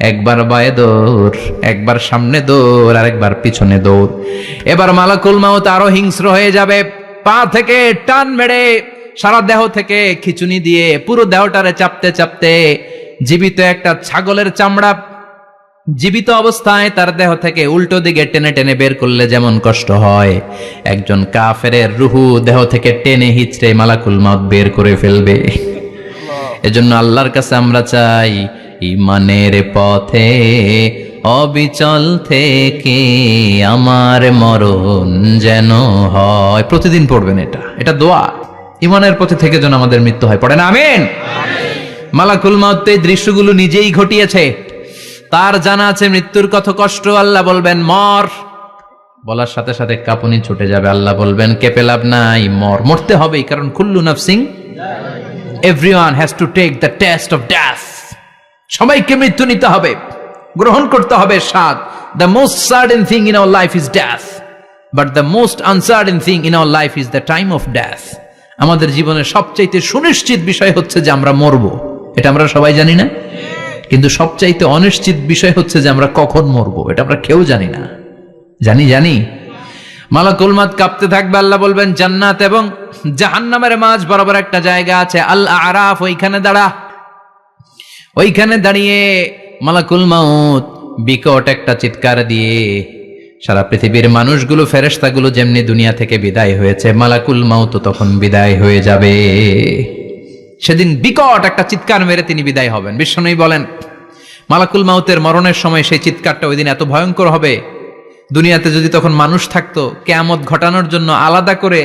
একবার বায়ে দৌড়, একবার সামনে দৌড়, আর একবার পিছনে দৌড়। এবার মালাকুল মাউত আরো হিংস্র হয়ে যাবে, পা থেকে টান মেরে সারা দেহ থেকে খিচুনি দিয়ে পুরো দেহটারে চাপতে চাপতে জীবিত একটা ছাগলের চামড়া জীবিত অবস্থায় তার দেহ থেকে উল্টো দিকে টেনে টেনে বের করলে যেমন কষ্ট হয়, একজন কাফেরের রুহু দেহ থেকে টেনে হিচড়ে মালাকুল মাউত বের করে ফেলবে। এজন্য আল্লাহর কাছে আমরা চাই, ঈমানের পথে অবিচল থেকে আমার মরণ যেন হয়। প্রতিদিন পড়বেন এটা দোয়া, ঈমানের পথে থেকে যেন আমাদের মৃত্যু হয়। পড়েন আমিন। মালাকুল মাউত এই দৃশ্যগুলো নিজেই ঘটিয়েছে, তার জানা আছে মৃত্যুর কত কষ্ট। আল্লাহ বলবেন মর, বলার সাথে সাথে কাঁপুনি ছুটে যাবে। আল্লাহ বলবেন কেঁপে লাভ নাই, মরতে হবেই, কারণ কুল্লু নাফসিং, everyone has to take the test of death. সবাইকে মৃত্যু নিতে হবে, গ্রহণ করতে হবে স্বাদ। The most certain thing in our life is death, but the most uncertain thing in our life is the time of death. আমাদের জীবনের সবচাইতে সুনিশ্চিত বিষয় হচ্ছে যে আমরা মরবো, এটা আমরা সবাই জানি না, কিন্তু সবচাইতে অনিশ্চিত বিষয় হচ্ছে যে আমরা কখন মরবো, এটা আমরা কেউ জানি না। জানি মালাকুল মাউত কাঁপতে থাকবে। আল্লাহ বলবেন জান্নাত এবং জাহান্নামের মাঝ বরাবর একটা জায়গা আছে, আল আরাফ, ওইখানে দাঁড়া। ওইখানে দাঁড়িয়ে মালাকুল মাউত বিকট একটা চিৎকার দিয়ে সারা পৃথিবীর মানুষগুলো, ফেরেশতাগুলো যেমনি দুনিয়া থেকে বিদায় হয়েছে, মালাকুল মাউত তখন বিদায় হয়ে যাবে। সেদিন বিকট একটা চিৎকার মেরে তিনি বিদায় হবেন। বিশ্বনবী বলেন মালাকুল মাউতের মরণের সময় সেই চিৎকারটা ওই দিন এত ভয়ঙ্কর হবে, দুনিয়াতে যদি তখন মানুষ থাকতো, কিয়ামত ঘটানোর জন্য আলাদা করে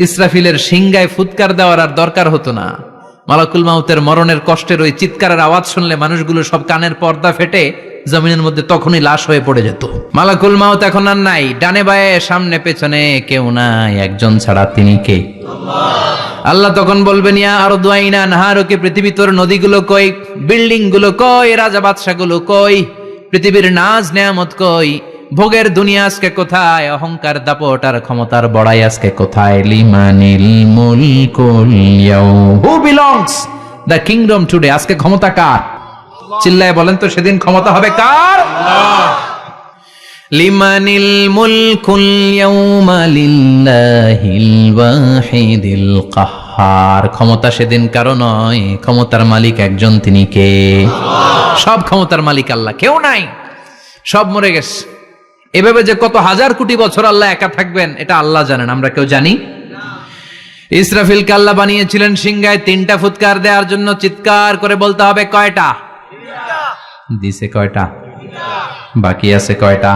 ইসরাফিলের সিংগায় ফুৎকার দেওয়ার আর দরকার হতো না। মালাকুল মাউতের মরণের কষ্টের ওই চিৎকারের আওয়াজ শুনলে মানুষগুলো সব কানের পর্দা ফেটে জমিনের মধ্যে তখনই লাশ হয়ে পড়ে যেত। মালাকুল মাউত এখন আর নাই, ডানে বায়ে সামনে পেছনে কেউ নাই, একজন ছাড়া, তিনি কে? আল্লাহ তখন বলবেন ইয়া আরদু আইনা নাহারুকে, পৃথিবী তোর নদীগুলো কই, বিল্ডিং গুলো কই, রাজা বাদশা গুলো কই, পৃথিবীর নাজ নেয়ামত কই, ভোগের দুনিয়া আজকে কোথায়, অহংকার দাপট আর ক্ষমতার বড়াই আজকে কোথায়? লিমানিল মুলকুল ইয়াউম, who belongs the kingdom today, আজকে ক্ষমতা কার? চিল্লায় বলেন তো সেদিন ক্ষমতা হবে কার? লিমানিল মুলকুল ইয়াউমা লিল্লাহিল ওয়াহিদিল কাহ্হার, ক্ষমতা সেদিন কারো নয়, ক্ষমতার মালিক একজন, তিনি কে? সব ক্ষমতার মালিক আল্লাহ, কেউ নাই, সব মরে গেছে। এভাবে যে কত হাজার কোটি বছর আল্লাহ একা থাকবেন এটা আল্লাহ জানেন, আমরা কেউ জানি? ইসরাফিলকে আল্লাহ বানিয়েছিলেন সিংহায় 3টা ফুৎকার দেওয়ার জন্য, চিৎকার করে বলতে হবে কয়টা? দিছে কয়টা? বাকি আছে কয়টা?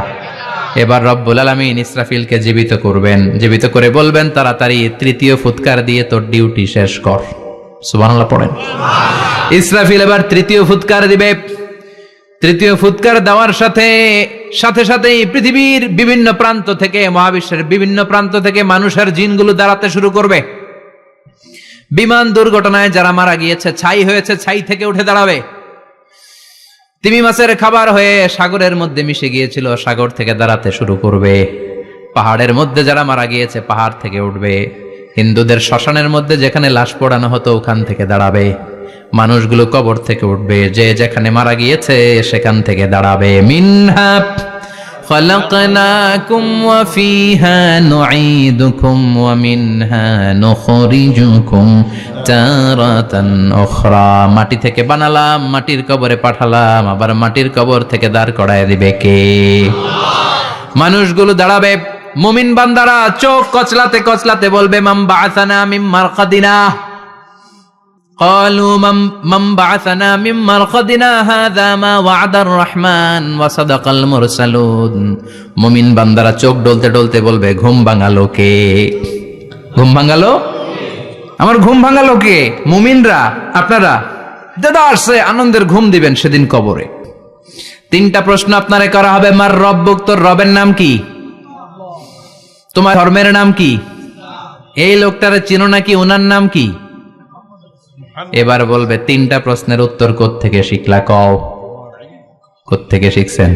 এবার রব্বুল আলামিন ইসরাফিলকে জীবিত করবেন, জীবিত করে বলবেন তাড়াতাড়ি 3য় ফুৎকার দিয়ে তোর ডিউটি শেষ কর। সুবহানাল্লাহ পড়েন। ইসরাফিল এবার 3য় ফুৎকার দিবে। 3য় ফুৎকার দেওয়ার সাথে সাথেই পৃথিবীর বিভিন্ন প্রান্ত থেকে, মহাবিশ্বের বিভিন্ন প্রান্ত থেকে মানুষের জিনগুলো দাঁড়াতে শুরু করবে। বিমান দুর্ঘটনায় যারা মারা গিয়েছে, ছাই হয়েছে, ছাই থেকে উঠে দাঁড়াবে। তিমি মাছের খাবার হয়ে সাগরের মধ্যে মিশে গিয়েছিল, সাগর থেকে দাঁড়াতে শুরু করবে। পাহাড়ের মধ্যে যারা মারা গিয়েছে, পাহাড় থেকে উঠবে। হিন্দুদের শ্মশানের মধ্যে যেখানে লাশ পোড়ানো হতো, ওখান থেকে দাঁড়াবে। মানুষগুলো কবর থেকে উঠবে, যে যেখানে মারা গিয়েছে সেখান থেকে দাঁড়াবে। মিনহা খালাকনাকুম ওয়া ফিহা নুঈদুকুম ওয়া মিনহা নুখরিজুকুম তারাতান উখরা, মাটি থেকে বানালাম, মাটির কবরে পাঠালাম, আবার মাটির কবর থেকে দাঁড় করায় দিবে কে? মানুষগুলো দাঁড়াবে। মুমিন বান্দারা চোখ কচলাতে কচলাতে বলবে মান বাআসানা মিন মারকাদিনা, قالوا من بعثنا من مرقدنا هذا ما وعد الرحمن وصدق المرسلون। মুমিন বান্দারা চোখ ডলতে ডলতে বলবে ঘুম ভাঙালো কে? ঘুম ভাঙালো? আমার ঘুম ভাঙালো কে? মুমিনরা, আপনারা দাদা আসছে, আনন্দের ঘুম দিবেন সেদিন কবরে। 3টা প্রশ্ন আপনারে করা হবে। মার রব্বুক, তোর রবের নাম কি? তোমার ধর্মের নাম কি? এই লোকটারে চিনো নাকি? ওনার নাম কি? এবার বলবে 3টা প্রশ্নের উত্তর কোত্থেকে শিখলা? কও, কোত্থেকে শিখছেন?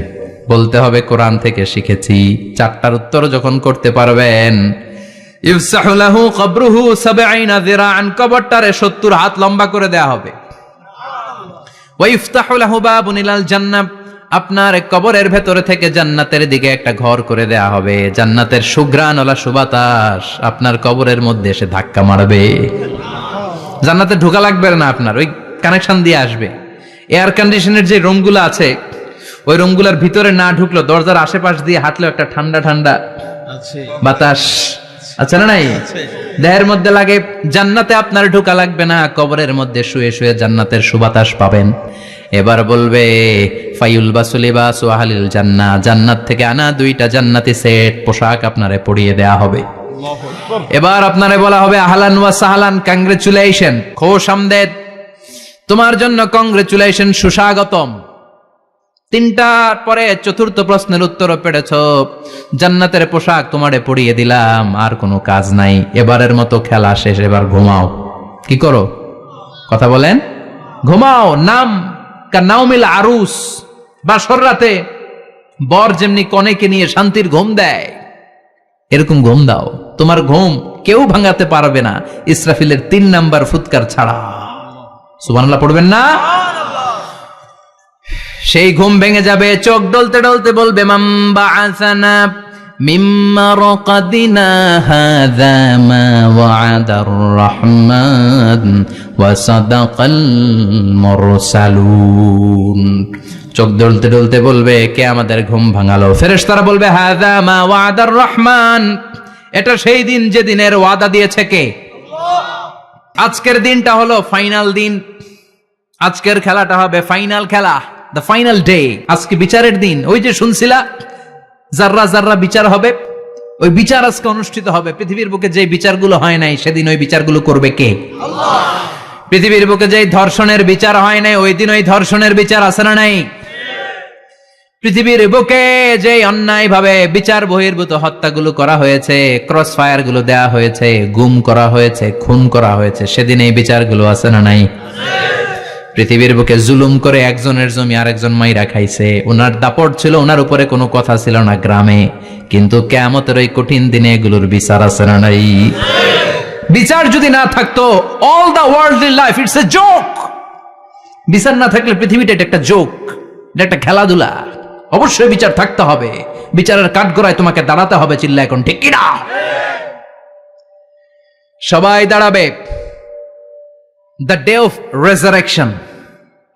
বলতে হবে কোরআন থেকে শিখেছি। 4টার উত্তর যখন করতে পারবেন, ইফসাহু লাহু কবরুহু 70 যিরাআন, কবরটারে 70 হাত লম্বা করে দেয়া হবে। ওয়া ইফতাহু লাহু বাবুন ইলাল জান্নাহ, আপনার কবরের ভেতরে থেকে জান্নাতের দিকে একটা ঘর করে দেয়া হবে। জান্নাতের সুঘ্রাণওয়ালা সুবাতাস আপনার কবরের মধ্যে এসে ধাক্কা মারবে। জান্নাতে ঢোকা লাগবে না, আপনার ওই কানেকশন দিয়ে আসবে। এয়ার কন্ডিশনের যে রুমগুলো আছে, ওই রুমগুলোর ভিতরে না ঢুকলো, দরজার আশেপাশ দিয়ে হাঁটলেও একটা ঠান্ডা ঠান্ডা বাতাস আছে না নাই? দেহের মধ্যে লাগে। জান্নাতে আপনার ঢোকা লাগবে না, কবরের মধ্যে শুয়ে শুয়ে জান্নাতের সুবাতাস পাবেন। এবার বলবে ফায়ুলবাসু লিবাসু আহলিল জান্নাহ, জান্নাত থেকে আনা 2টা জান্নাতি সেট পোশাক আপনারে পরিয়ে দেয়া হবে। এবার আপনারে বলা হবে আহলান ওয়া সাহলান, কংগ্রেচুলেশন, খোশ আমদেদ, তোমার জন্য কংগ্রেচুলেশন, সুস্বাগতম। তিনটার পরে চতুর্থ প্রশ্নের উত্তরও পেরেছ, জান্নাতের পোশাক তোমারে পরিয়ে দিলাম, আর কোনো কাজ নাই, এবারের মতো খেলা শেষ, এবার ঘুমাও। কি করো? কথা বলেন। ঘুমাও। নাম কানাউমিল আরুস, বাসর রাতে বর যেমনি কনেকে নিয়ে শান্তির ঘুম দেয়, এরকম ঘুম দাও। তোমার ঘুম কেউ ভাঙাতে পারবে না, ইসরাফিলের 3 নাম্বার ফুৎকার ছাড়া। সুবহানাল্লাহ পড়বেন না? সেই ঘুম ভেঙে যাবে, চোখ ডলতে ডলতে বলবে মাম বাআসানা মিম মারকাদিনা হাযা মা ওয়া'দার রহমান ওয়া সাদাকাল মুরসালুন। চোখ ডলতে ডলতে বলবে, কে আমাদের ঘুম ভাঙালো? ফেরেশতারা বলবে হাযা মা ওয়া'দার রহমান, এটা সেই দিন যে দিনের ওয়াদা দিয়েছে কে? আল্লাহ। আজকের দিনটা হলো ফাইনাল দিন, আজকের খেলাটা হবে ফাইনাল খেলা, দ্য ফাইনাল ডে। আজকে বিচারের দিন। ওই যে শুনছিলা জাররা জাররা বিচার হবে, ওই বিচার আজকে অনুষ্ঠিত হবে। পৃথিবীর বুকে যে বিচারগুলো হয় নাই সেদিন ওই বিচারগুলো করবে কে? আল্লাহ। পৃথিবীর বুকে যে ধর্ষণের বিচার হয় নাই ওই দিন ওই ধর্ষণের বিচার আছে না নাই? পৃথিবীর বুকে যে অন্যায় ভাবে বিচার বহির্ভূত হত্যাগুলো করা হয়েছে, ক্রস ফায়ার গুলো দেয়া হয়েছে, গুম করা হয়েছে, খুন করা হয়েছে, সেদিন এই বিচারগুলো আছে না নাই? পৃথিবীর বুকে জুলুম করে একজনের জমি আরেকজন মাইরা খাইছে, ওনার দাপট ছিল, ওনার উপরে কোনো কথা ছিল না গ্রামে, কিন্তু কিয়ামতের ওই কঠিন দিনে এগুলোর বিচার আছে না নাই? বিচার যদি না থাকতো, all the worldly life it's a joke. বিচার না থাকলে পৃথিবীটা এটা একটা জোক, এটা একটা খেলাধুলা। অবশ্যই বিচার থাকতে হবে, বিচারের কাঠগড়ায় তোমাকে দাঁড়াতে হবে। চিল্লা এখন ঠিক কিনা? সবাই দাঁড়াবে। The day of resurrection,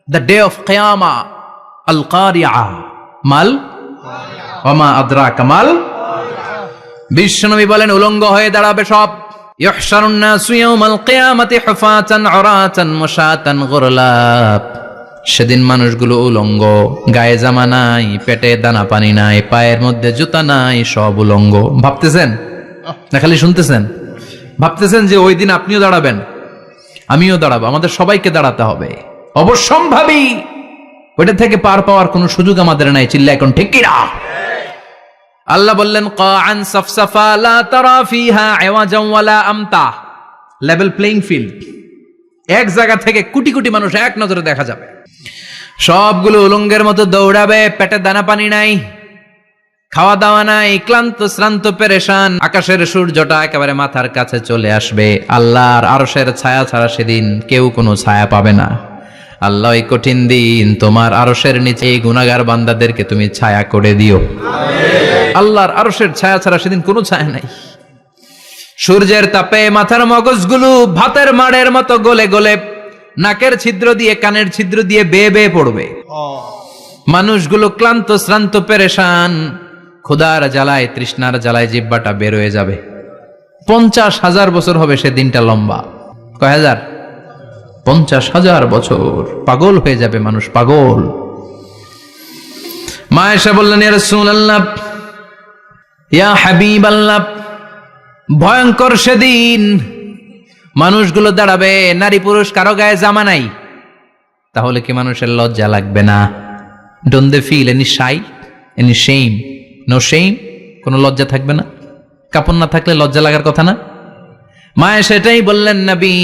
the day of qiyamah, al-qari'ah, mal wama adraka mal। বিশ্বনবী বলেন উলঙ্গ হয়ে দাঁড়াবে সব। ইহশারুন নাসু ইয়াওমাল কিয়ামাতি হুফাতান উরাতান মুশাতান গুরলা। সেদিন মানুষগুলো উলঙ্গ, গায়ে জামা নাই, পেটে দানা পানি নাই, পায়ের মধ্যে জুতা নাই, সব উলঙ্গ। ভাবতেছেন না খালি শুনতেছেন? ভাবতেছেন যে ওই দিন আপনিও দাঁড়াবেন, আমিও দাঁড়াবো, আমাদের সবাইকে দাঁড়াতে হবে। অবশ্যম্ভাবী, ওইটা থেকে পার পাওয়ার কোনো সুযোগ আমাদের নাই। চিল্লা এখন ঠিক কিনা? আল্লাহ বললেন কাআন সাফসাফা লা তারা ফিহা আওয়াজান ওয়ালা আমতা, লেভেল প্লেইং ফিল্ড। এক জায়গা থেকে কোটি কোটি মানুষ এক নজরে দেখা যাবে, সবগুলো উলঙ্গের মতো দৌড়াবে, পেটে দানা পানি নাই, খাওয়া দাওয়া নাই, ক্লান্ত শ্রান্ত পেরেশান। আকাশের সূর্যটা একেবারে মাথার কাছে চলে আসবে। আল্লাহর আরশের ছায়া ছাড়া সেদিন কেউ কোনো ছায়া পাবে না। আল্লাহ এই কঠিন দিন তোমার আরশের নিচে এই গুনাহগার বান্দাদেরকে তুমি ছায়া করে দিও। আল্লাহর আরশের ছায়া ছাড়া সেদিন কোনো ছায়া নাই। সূর্যের তাপে মাথার মগজগুলো ভাতের মাড়ের মতো গলে গলে নাকের ছিদ্র দিয়ে কানের ছিদ্র দিয়ে বেয়ে বেয়ে পড়বে। মানুষগুলো ক্লান্ত শ্রান্ত পেরেশান, ক্ষুধার জ্বালায় তৃষ্ণার জ্বালায় জিহ্বাটা বের হয়ে যাবে। 50,000 বছর হবে সে দিনটা লম্বা। কয় হাজার? 50,000 বছর। পাগল হয়ে যাবে মানুষ, পাগল। মা আয়েশা বললেন ইয়া রাসূলুল্লাহ, ইয়া হাবিবাল্লাহ, ভয়ঙ্কর সেদিন মানুষগুলো দাঁড়াবে, নারী পুরুষ কারো গায়ে জামা নাই, তাহলে কি মানুষের লজ্জা লাগবে না? Don't they feel any shy, any shame? No shame, কোনো লজ্জা থাকবে না? কাপড় না থাকলে লজ্জা লাগার কথা না? মায়ে সেটাই বললেন নবী,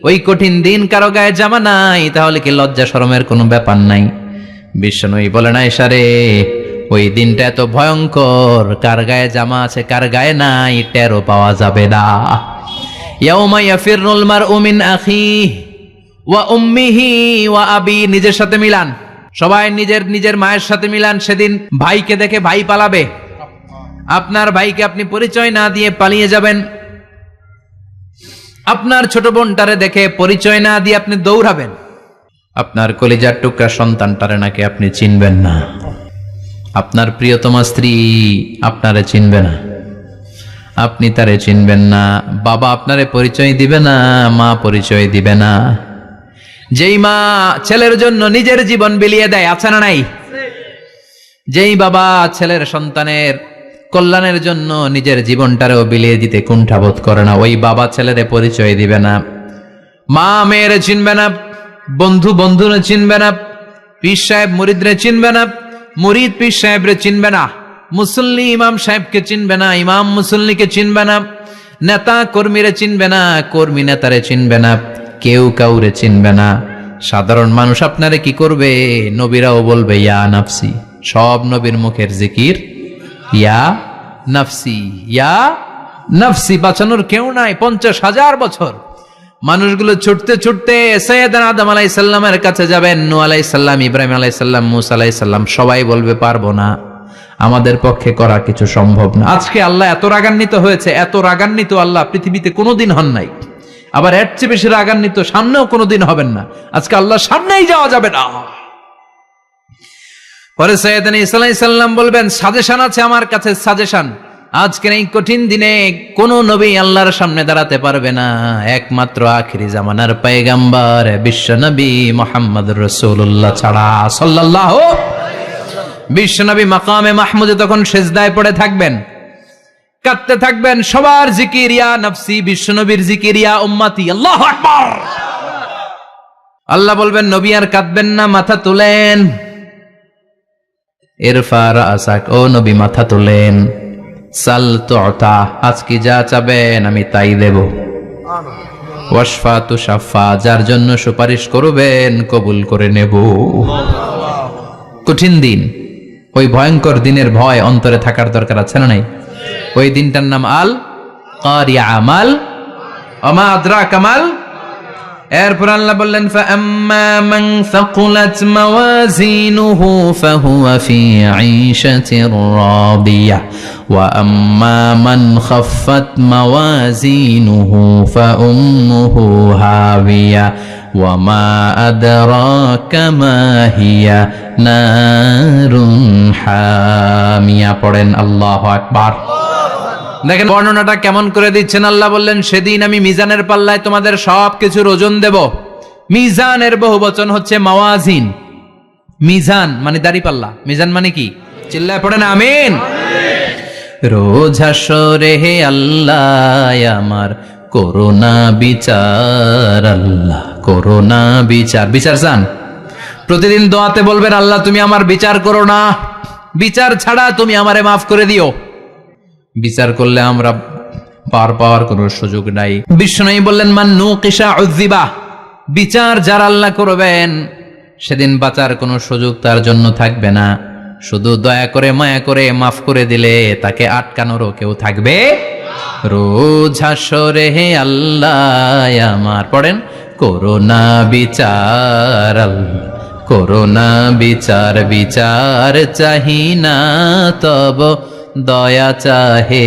ওই কঠিন দিন কারো গায়ে জামা নাই, তাহলে কি লজ্জা শরমের কোনো ব্যাপার নাই? বিশ্বনবী বলেন আয়েশা রে, ওই দিনটা এত ভয়ঙ্কর, কার গায়ে জামা আছে কার গায়ে নাই টেরও পাওয়া যাবে না। ইয়াউমা ইয়াফিরুল মারউ মিন আখিহি ওয়া উম্মিহি ওয়া আবি, নিজের সাথে মিলান, সবাই নিজের নিজের মায়ের সাথে মিলান। সেদিন ভাইকে দেখে ভাই পালাবে, আপনার ভাইকে আপনি পরিচয় না দিয়ে পালিয়ে যাবেন। আপনার ছোট বোনটারে দেখে পরিচয় না দিয়ে আপনি দৌড়াবেন। আপনার কলিজার টুকরা সন্তানটারে নাকি আপনি চিনবেন না। আপনার প্রিয়তমা স্ত্রী আপনারে চিনবে না, আপনি তারে চিনবেন না। বাবা আপনারে পরিচয় দিবে না, মা পরিচয় দিবে না। যেই মা ছেলের জন্য নিজের জীবন বিলিয়ে দেয়, আছে না নাই? যেই বাবা ছেলের সন্তানের কল্যাণের জন্য নিজের জীবনটারেও বিলিয়ে দিতে কুণ্ঠাবোধ করে না, ওই বাবা ছেলেরে পরিচয় দিবে না। মা মেয়েরে চিনবে না, বন্ধু বন্ধুরে চিনবে না, পীর সাহেব মুরিদরে চিনবে না, মুরিদ পীর সাহেবরে চিনবে না, মুসল্লি ইমাম সাহেবকে চিনবে না, ইমাম মুসল্লিকে চিনবে না, নেতা কর্মীরে চিনবে না, কর্মী নেতারে চিনবে না, কেউ কাউরে চিনবে না। সাধারণ মানুষ আপনারে কি করবে? নবীরাও বলবে ইয়া নাফসি। সব নবীর মুখের জিকির ইয়া নাফসি, ইয়া নাফসি। বাঁচানোর কেউ নাই। 50,000 বছর মানুষগুলো ছুটতে ছুটতে সৈয়দনা আদম আলাইহিস সালামের কাছে যাবেন, নূহ আলাইহিস সালাম, ইব্রাহিম আলাইহিস সালাম, মূসা আলাইহিস সালাম, সবাই বলবে পারবো না, আমাদের পক্ষে করা কিছু সম্ভব না। আজকে আল্লাহ এত রাগান্বিত হয়েছে, এত রাগান্বিত আল্লাহ পৃথিবীতে কোনোদিন হন নাই। আবার এর চেয়ে বেশি রাগান্বিত সামনেও কোনোদিন হবেন না। আজকে আল্লাহ সামনেই যাওয়া যাবে না। পরে সৈয়দনা ঈসা আলাইহিস সালাম বলবেন, সাজেশন আছে আমার কাছে, সাজেশন। আজকের এই কঠিন দিনে কোন নবী আল্লাহর সামনে দাঁড়াতে পারবে না, একমাত্র আখিরি জামানার পয়গম্বর বিশ্ব নবী মুহাম্মদুর রাসূলুল্লাহ ছাড়া সাল্লাল্লাহু। বিশ্ব নবী মাকামে মাহমুদে তখন সিজদায় পড়ে থাকবেন, কাঁদতে থাকবেন। সবার জিকির ইয়া নাফসি, বিশ্ব নবীর জিকির ইয়া উম্মতি। আল্লাহু আকবার। আল্লাহ বলবেন নবী আর কাঁদবেন না, মাথা তুলেন। ইরফা রাসাক, ও নবী মাথা তুলেন। সাল তুতা, আজকে যা চাবেন আমি তাই দেব। ওয়াশফা তুশাফা, যার জন্য সুপারিশ করবেন কবুল করে নেব। কঠিন দিন, ওই ভয়ঙ্কর দিনের ভয় অন্তরে থাকার দরকার আছে না নাই? ওই দিনটার নাম আল কারিয়া, আমাল ওমা আদরাকা মাল। এরপর আল্লাহ বললেন ফাআম্মা মান সাকুলাত মাওয়াজিনুহু ফাহুয়া ফি ঈশাতির রাদিয়াহ ওয়া আম্মা মান খাফফাত মাওয়াজিনুহু ফাউম্মুহু হাবিয়া ওয়া মা আদরাকা মা হিয়া নারুন হামিয়া। পড়েন আল্লাহু আকবার। দেখেন বর্ণনাটা কেমন করে দিচ্ছেন। আল্লাহ বললেন সেদিন আমি মিজানের পাল্লায় তোমাদের সবকিছুর ওজন দেব। মিজানের বহুবচন হচ্ছে মাওয়াজিন। মিজান মানে দাড়ি পাল্লা, মিজান মানে কি? চিল্লায় পড়েন আমিন। রোজ হাসরে হে আল্লাহ আমার করোনা বিচার, আল্লাহ করোনা বিচার। বিচার চান? প্রতিদিন দোয়াতে বলবেন আল্লাহ তুমি আমার বিচার করো না, বিচার ছাড়া তুমি আমারে মাফ করে দিও। বিচার করলে আমরা পার পাওয়ার কোনো সুযোগ নাই। বিষ্ণু বললেন মান নুকিশা উযিবা, বিচার যার আল্লাহ করবেন সেদিন বাঁচার কোনো সুযোগ তার জন্য থাকবে না। শুধু দয়া করে মায়া করে মাফ করে দিলে তাকে আটকানোরও কেউ থাকবে। রোজ হাসরে হে আল্লাহ আমার, পড়েন করোনা বিচার, আল্লাহ করোনা বিচার। বিচার চাহি না তব দয়া চাহে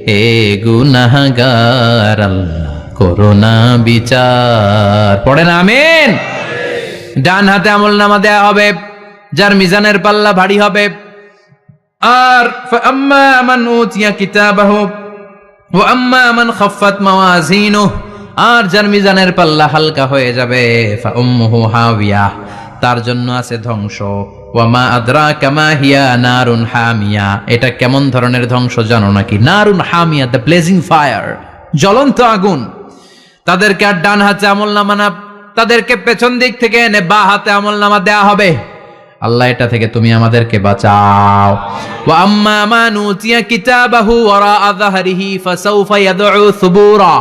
হে গুনাহগার, আল্লাহ করোনা বিচার। পড়েন আমিন। ডান হাতে আমলনামা দেয়া হবে যার মিজানের পাল্লা ভারী হবে। আর ফাআম্মা মান উতিয়া কিতাবাহু ওয়া আম্মা মান খাফফাত মাওয়াজিনুহু, আর যার মিজানের পাল্লা হালকা হয়ে যাবে ফাউম্মুহু হাবিয়া, তার জন্য আছে ধ্বংস। ওয়া মা আদরাকা মা হিয়া নারুন হামিয়া, এটা কেমন ধরনের ধ্বংস জানো নাকি? নারুন হামিয়া, দ্য ব্লেজিং ফায়ার, জ্বলন্ত আগুন। তাদেরকে আর ডান হাতে আমলনামা না, তাদেরকে পেছন দিক থেকে এনে বা হাতে আমলনামা দেয়া হবে। আল্লাহ এটা থেকে তুমি আমাদেরকে বাঁচাও। ওয়া আম্মা মান উতিয়া কিতাবাহু ওয়ারা যাহরিহি ফাসাউফা ইয়াদউ সুবুরা,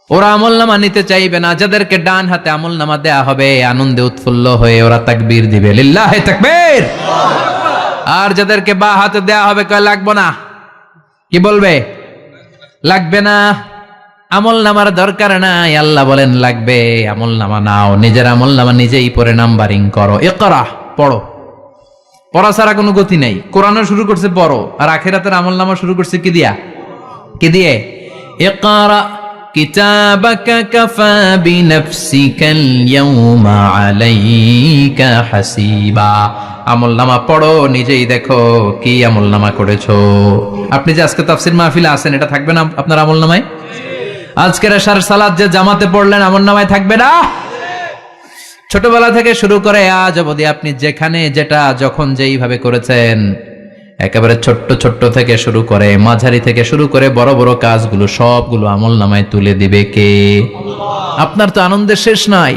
ওরা আমলনামা নিতে চাইবে না। যাদেরকে ডান হাতে আমলনামা দেয়া হবে আনন্দে উৎফুল্ল হয়ে ওরা তাকবীর দিবে, লিল্লাহি তাকবীর। আর যাদেরকে বা হাতে দেয়া হবে কয় লাগবে না, কি বলবে? লাগবে না, আমলনামার দরকার নাই। আল্লাহ বলেন লাগবে, আমলনামা নাও, নিজের আমলনামা নিজেই পড়ে নাম্বারিং করো। ইকরা, পড়ো। পড়া ছাড়া কোনো গতি নাই। কোরআনও শুরু করছে পড়ো, আর আখিরাতের আমলনামা শুরু করছে কি দিয়া? কি দিয়ে? ইকরা কিতাবাকা কাফা বিনাফসিকাল ইয়াউমা আলাইকা হাসিবা। আমলনামা পড়ো, নিজেই দেখো কি আমলনামা করেছো। আপনি যে আজকে তাফসীর মাহফিলে আছেন, এটা থাকবে না আপনার আমলনামায়? আজকের এশার সালাত যে জামাতে পড়লেন আমলনামায় থাকবে না? ছোটবেলা থেকে শুরু করে আজ অবধি আপনি যেখানে যেটা যখন যেইভাবে করেছেন, একেবারে ছোট্ট ছোট্ট থেকে শুরু করে মাঝারি থেকে শুরু করে বড় বড় কাজগুলো সবগুলো আমলনামায় তুলে দিবে কে? আপনার তো আনন্দের শেষ নাই।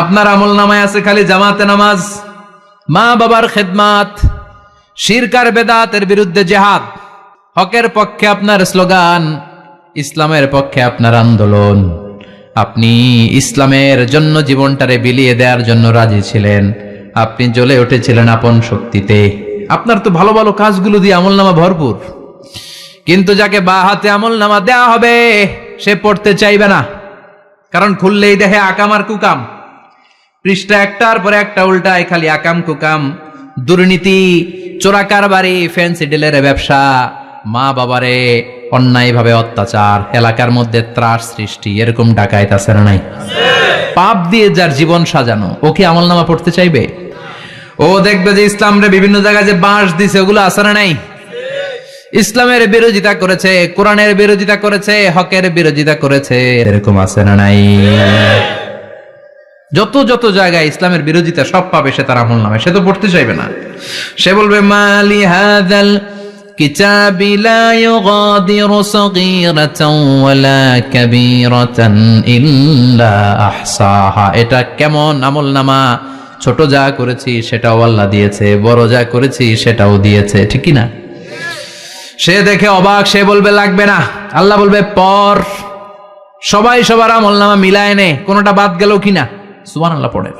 আপনার আমলনামায় আছে খালি জামাতে নামাজ, মা বাবার খেদমাত, শিরক আর বেদাতের বিরুদ্ধে জিহাদ, হকের পক্ষে আপনার স্লোগান, ইসলামের পক্ষে আপনার আন্দোলন। আপনি ইসলামের জন্য জীবনটারে বিলিয়ে দেওয়ার জন্য রাজি ছিলেন। আপনি জ্বলে উঠেছিলেন আপন শক্তিতে। আপনার তো ভালো ভালো কাজগুলো দিয়ে আমলনামা ভরপুর, কিন্তু যাকে বা হাতে আমলনামা দেয়া হবে সে পড়তে চাইবে না, কারণ খুললেই দেখে আকাম আর কুকাম, পৃষ্ঠা একটার পরে একটা উল্টায় খালি আকাম কুকাম, দুর্নীতি, চোরা কারবারি, ফ্যান্সি ডিলের ব্যবসা, মা বাবারে অন্যায়ভাবে অত্যাচার, এলাকার মধ্যে ত্রাস সৃষ্টি, এরকম ডাকাইত আছে না নাই? পাপ দিয়ে যার জীবন সাজানো, ও কি আমলনামা পড়তে চাইবে? ও দেখবে যে ইসলামরে বিভিন্ন জায়গায় যে বাঁশ দিছে ওগুলো আছে না নাই? ইসলামের বিরোধিতা করেছে, কোরআনের বিরোধিতা করেছে, হকের বিরোধিতা করেছে, এরকম আছে না নাই? যত যত জায়গায় ইসলামের বিরোধিতা সব পাবে সে তার আমলনামায়, সে তো পড়তে চাইবে না। সে বলবে মালি হাযাল কিতাবি লা ইউগাদিরু সগীরাতান ওয়ালা কাবীরাতান ইল্লা আহসাহা। এটা কেমন আমলনামা, ছোট যা করেছি সেটাও আল্লাহ দিয়েছে, বড় যা করেছি সেটাও দিয়েছে, ঠিক কি না? সে দেখে অবাক, সে বলবে লাগবে না। আল্লাহ বলবে পর, সবাই সবার আমলনামা মিলায় নে, কোনটা বাদ গেল কিনা। সুবহানাল্লাহ পড়ে।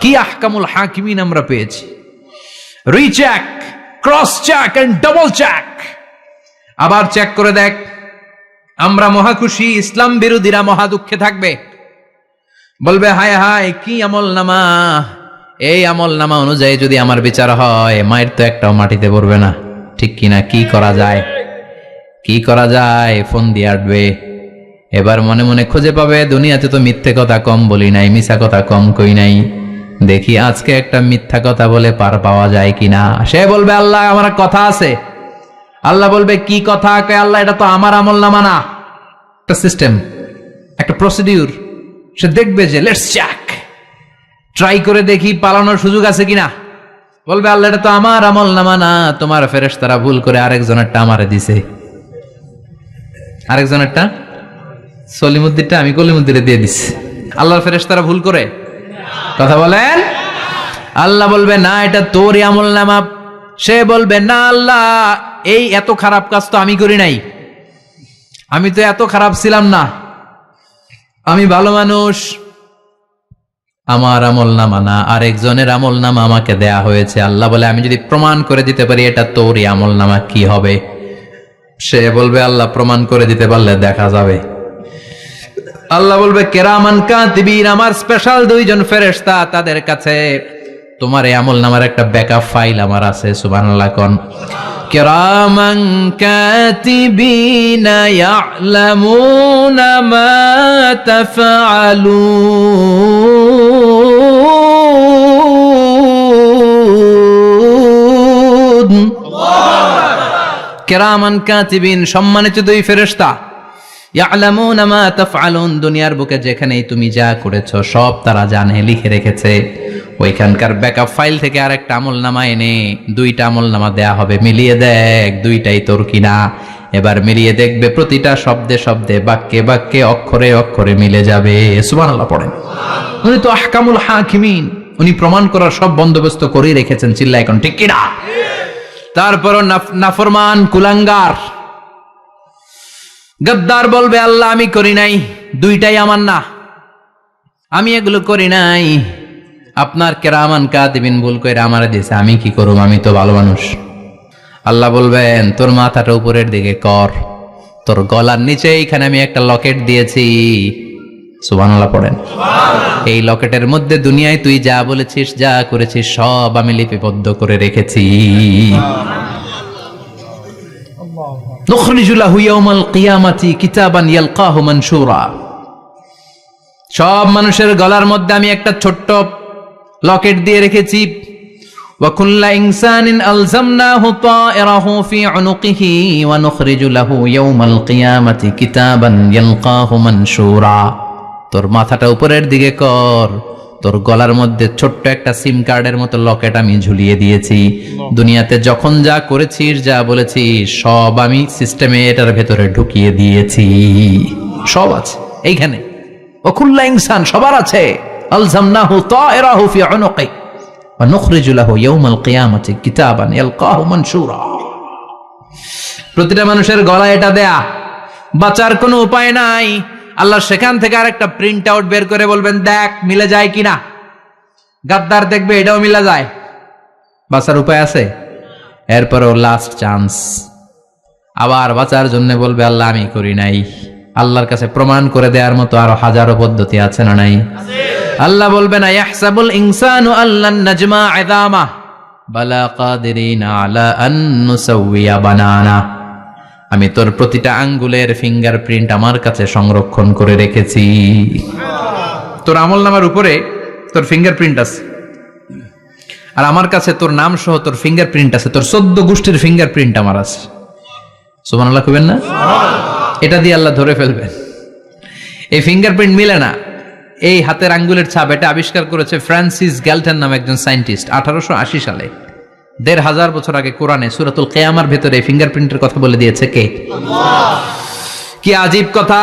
কি আহকামুল হাকিমিন আমরা পেয়েছি। Recheck, cross check and double check, আবার চেক করে দেখ। আমরা মহা খুশি, ইসলাম বিরোধীরা মহা দুঃখে থাকবে, বলবে হায় হায় কি আমলনামা, এই আমলনামা অনুযায়ী যদি আমার বিচার হয় মায়ের তো একটাও মাটিতে পড়বে না, ঠিক কিনা? কি করা যায়, কি করা যায়? ফোন দিয়ে আটবে। এবার মনে মনে খুঁজে পাবে দুনিয়াতে তো মিথ্যে কথা কম বলি নাই, মিছা কথা কম কই নাই, দেখি আজকে একটা মিথ্যা কথা বলে পার পাওয়া যায় কিনা। সে বলবে আল্লাহ আমার কথা আছে। আল্লাহ বলবে কি কথা? আল্লাহ এটা তো আমার আমলনামা না, একটা সিস্টেম, একটা প্রসিডিউর। সে দেখবে যে লেটস চেক, ট্রাই করে দেখি পালানোর সুযোগ আছে কিনা। বলবে আল্লাহ এটা তো আমার আমলনামা না, তোমার ফেরেশতারা ভুল করে আরেকজনেরটা আমারে দিছে, আরেকজনেরটা সলিমুদ্দিনটা আমি কলিমুদ্দিনে দিয়ে দিছি। আল্লাহর ফেরেশতারা ভুল করে কথা বলেন? আল্লাহ বলবে না এটা তোরই আমলনামা। সে বলবে না আল্লাহ এই এত খারাপ কাজ তো আমি করি নাই, আমি তো এত খারাপ ছিলাম না, আমি ভালো মানুষ, আমার আমলনামা না আরেকজনের আমলনামা আমাকে দেয়া হয়েছে। আল্লাহ বলে আমি যদি প্রমাণ করে দিতে পারি এটা তোরই আমলনামা কি হবে? সে বলবে আল্লাহ প্রমাণ করে দিতে পারলে দেখা যাবে। আল্লাহ বলবে কেরামান কাতিবিন, আমার স্পেশাল দুইজন ফেরেশতা, তাদের কাছে তোমার এই আমলনামার একটা ব্যাকআপ ফাইল আমার আছে। সুবহানাল্লাহ কোন। কেরামান কাতিবিন ইয়ালামুনা মা তাফআলুন। কেরামান কাতিবিন, সম্মানিত দুই ফেরেশতা, ইয়ালামুনা মা তাফআলুন, দুনিয়ার বুকে যেখানেই তুমি যা করেছো সব তারা জানে, লিখে রেখেছে। ওইখানকার ব্যাকআপ ফাইল থেকে আরেকটা আমলনামা এনে দুইটা আমলনামা দেয়া হবে, মিলিয়ে দেখ দুইটাই তোর কিনা। এবার মিলিয়ে দেখবে প্রতিটা শব্দে শব্দে, বাক্যে বাক্যে, অক্ষরে অক্ষরে মিলে যাবে। সুবহানাল্লাহ পড়েন। উনি তো আহকামুল হাকিমিন, উনি প্রমাণ করার সব বন্দোবস্ত করেই রেখেছেন। চিল্লা এখন ঠিক কিনা? তারপরও নাফরমান কুলাঙ্গার গদ্দার বলবে আল্লাহ আমি করি নাই, দুইটাই আমার না, আমি এগুলো করি নাই, আপনার কেরামান কাতিবিন ভুল করে আমারে দিয়েছে, আমি কি করব, আমি তো ভালো মানুষ। আল্লাহ বলবেন তোর মাথাটা উপরের দিকে কর, তোর গলার নিচে এইখানে আমি একটা লকেট দিয়েছি। সুবহানাল্লাহ পড়েন। এই লকেটের মধ্যে দুনিয়ায় তুই যা বলেছিস যা করেছিস সব আমি লিপিবদ্ধ করে রেখেছি। নুখরিজু লাহু ইয়াউমাল কিয়ামাতি কিতাবান ইয়ালকাহু মানশুরা, সব মানুষের গলার মধ্যে আমি একটা ছোট্ট লকেট দিয়ে রেখেছি। ওয়া কুল্লা ইনসানিন আলজামনাহু তায়রাহু ফি উনুকিহি ওয়া নুখরিজু লাহু ইয়াউমাল কিয়ামাতি কিতাবান ইয়ালকাহু মানশুরা। তোর মাথাটা উপরের দিকে কর, তোর গলার মধ্যে ছোট্ট একটা সিম কার্ডের মতো লকেট আমি ঝুলিয়ে দিয়েছি। দুনিয়াতে যখন যা করেছিস যা বলেছিস সব আমি সিস্টেমে এটার ভেতরে ঢুকিয়ে দিয়েছি, সব আছে এইখানে। ওয়া কুল্লা ইনসান, সবার আছে। আলজামনাহু তায়রাহু ফি উনুকি, ওয়া নুখরিজু লাহু ইয়াউমাল কিয়ামাতি কিতাবান ইয়ালকাহু মানশুরা। প্রতিটা মানুষের গলায় এটা দেয়া, বাঁচার কোনো উপায় নাই। আল্লাহ সেখান থেকে আরেকটা প্রিন্ট আউট বের করে বলবেন, দেখ মিলে যায় কিনা। গাদ্দার দেখবে এটাও মিলে যায়, বাঁচার উপায় আছে। এরপরও লাস্ট চান্স, আবার বাঁচার জন্য বলবে আল্লাহ আমি করি নাই। আল্লাহর কাছে প্রমাণ করে দেওয়ার মতো আরো হাজারো পদ্ধতি আছে না নাই? আল্লাহ বলবেন ইয়াহসাবুল ইনসানু আল্লান নাজমা ইযামা বালা কাদিরিনা আলা আন নুসাউইয়া বানানা। আমি তোর প্রতিটা আঙ্গুলের ফিঙ্গারপ্রিন্ট আমার কাছে সংরক্ষণ করে রেখেছি। তোর আমলনামার উপরে তোর ফিঙ্গারপ্রিন্ট আছে, আর আমার কাছে তোর নাম সহ তোর ফিঙ্গারপ্রিন্ট আছে, তোর 14 গোষ্ঠীর ফিঙ্গারপ্রিন্ট আমার আছে। সুবহানাল্লাহ কইবেন না? এটা দিয়ে আল্লাহ ধরে ফেলবেন। এই ফিঙ্গারপ্রিন্ট মিলে না, এই হাতের আঙ্গুলের ছাপ, এটা আবিষ্কার করেছে ফ্রান্সিস গ্যালটন নামে একজন সায়েন্টিস্ট 1880 সালে। 1500 বছর আগে কোরআনে সূরাতুল কিয়ামার ভেতরে এই ফিঙ্গারপ্রিন্টের কথা বলে দিয়েছে কে? আল্লাহ। কি আজীব কথা!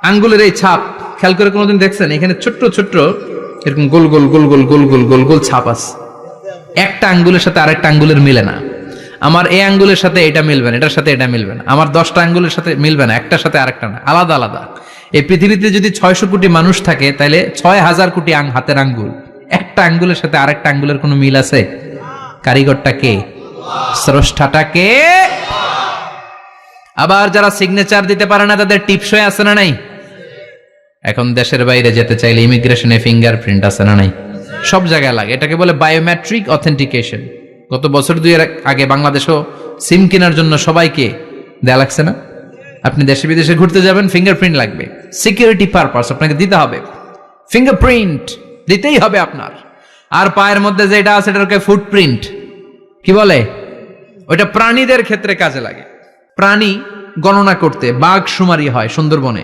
আঙ্গুলের এই ছাপ খেয়াল করে কোনোদিন দেখছেন? এখানে ছোট্ট ছোট্ট এরকম গোল গোল গোল গোল গোল গোল গোল গোল ছাপ আছে। একটা আঙ্গুলের সাথে আরেকটা আঙ্গুলের মিলে না। আমার এই আঙ্গুলের সাথে এটা মিলবে না, এটার সাথে এটা মিলবে না। আমার 10টা আঙ্গুলের সাথে মিলবে না, একটার সাথে আরেকটা না, আলাদা আলাদা। এই পৃথিবীতে যদি 600 কোটি মানুষ থাকে, তাহলে 6000 কোটি হাতের আঙ্গুল, একটা আঙ্গুলের সাথে আরেকটা আঙ্গুলের কোনো মিল আছে? কারিগরটা কে? স্রষ্টাটা কে? আবার যারা সিগনেচার দিতে পারে না, তাদের টিপসই আছে না নাই? এখন দেশের বাইরে যেতে চাইলে ইমিগ্রেশনে ফিঙ্গারপ্রিন্ট আছে না নাই? সব জায়গায় লাগে, এটাকে বলে বায়োমেট্রিক অথেন্টিকেশন। গত বছর 2 আগে বাংলাদেশও সিম কেনার জন্য সবাইকে দেয়া লাগছে না? আপনি দেশে বিদেশে ঘুরতে যাবেন, ফিঙ্গারপ্রিন্ট লাগবে, সিকিউরিটি পারপাস আপনাকে দিতে হবে, ফিঙ্গারপ্রিন্ট দিতেই হবে আপনার। আর পায়ের মধ্যে যেটা আছে এটাকে ফুটপ্রিন্ট কি বলে? ওইটা প্রাণীদের ক্ষেত্রে কাজে লাগে। প্রাণী গণনা করতে বাঘ শুমারি হয় সুন্দরবনে।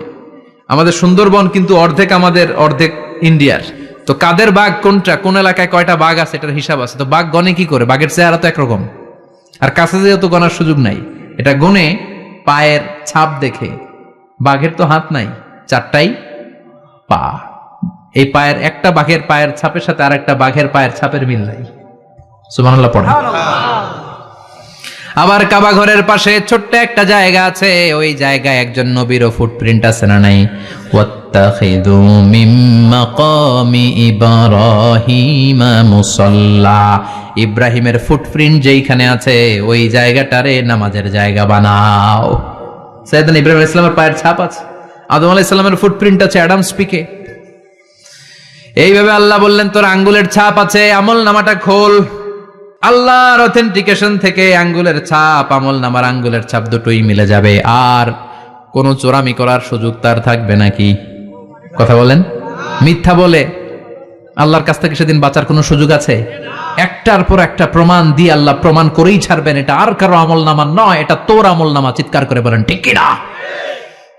আমাদের সুন্দরবন কিন্তু অর্ধেক আমাদের, অর্ধেক ইন্ডিয়ার। তো কাদের বাঘ কোনটা, কোন এলাকায় কয়টা বাঘ আছে এটার হিসাব আছে। তো বাঘ গনে কি করে? বাঘের চেহারা তো একরকম, আর কাছে যেহেতু গনার সুযোগ নাই, এটা গনে পায়ের ছাপ দেখে। বাঘের তো হাত নাই, 4টাই পা। এই পায়ের একটা বাঘের পায়ের ছাপের সাথে আর একটা বাঘের পায়ের ছাপের মিল নাই। সুবহানাল্লাহ পড়ে। আবার কাবা ঘরের পাশে ছোট্ট একটা জায়গা আছে, ওই জায়গায় একজন নবীরও ফুটপ্রিন্ট আছে না নাই? ওয়াত্তাখিযু মিন মাকামি ইব্রাহিমা মুসাল্লা। ইব্রাহিমের ফুটপ্রিন্ট যেইখানে আছে ওই জায়গাটারে নামাজের জায়গা বানাও। সাইয়েদনা ইব্রাহিম আলাইহিস সালামের পায়ের ছাপ আছে, আদম আলাইহিস সালামের ফুটপ্রিন্ট আছে অ্যাডামস পিকে। এইভাবে আল্লাহ বললেন তোর আঙ্গুলের ছাপ আছে, আমল নামাটা খোল। আল্লাহর অথেন্টিকেশন থেকে আঙ্গুলের ছাপ, আমল নামার আঙ্গুলের ছাপ দুটোই মিলে যাবে। আর কোন চোরামি করার সুযোগ তার থাকবে নাকি? কথা বলেন। মিথ্যা বলে আল্লাহর কাছ থেকে সেদিন বাঁচার কোনো সুযোগ আছে? একটার পর একটা প্রমাণ দিয়ে আল্লাহ প্রমাণ করেই ছাড়বেন, এটা আর কারো আমল নামা নয়, এটা তোর আমল নামা। চিৎকার করে বলেন ঠিক কিনা?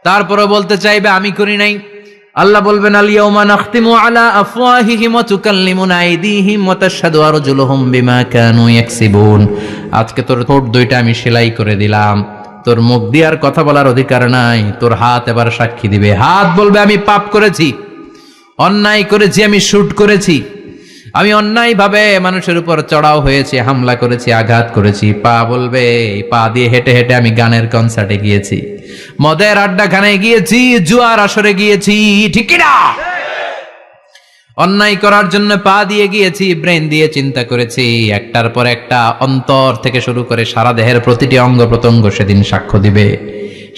তারপরে বলতে চাইবে আমি করি নাই। আল্লাহ বলবেন আল ইয়াউমা নাখতিমু আলা আফওয়াহিহিম ওয়া তুকাল্লিমুনা আইদিহিম ওয়া তাশহাদু আরজুলুহুম বিমা কানু ইয়াকসিবুন। আজকে তোর ঠোঁট দুইটা আমি সেলাই করে দিলাম, তোর মুখ দিয়ে আর কথা বলার অধিকার নাই। তোর হাত এবার সাক্ষী দিবে। হাত বলবে আমি পাপ করেছি, অন্যায় করেছি, আমি শুট করেছি, আমি অন্যায় ভাবে মানুষের উপর চড়াও হয়েছি, হামলা করেছি, আঘাত করেছি। পা বলবে এই পা দিয়ে হেঁটে হেঁটে আমি গানের কনসার্টে গিয়েছি, মদের আড্ডাখানায় গিয়েছি, জুয়ার আসরে গিয়েছি, ঠিক কিনা? অন্যায় করার জন্য পা দিয়ে গিয়েছি, ব্রেন দিয়ে চিন্তা করেছি। একটার পর একটা অন্তর থেকে শুরু করে সারা দেহের প্রতিটি অঙ্গ প্রত্যঙ্গ সেদিন সাক্ষ্য দিবে।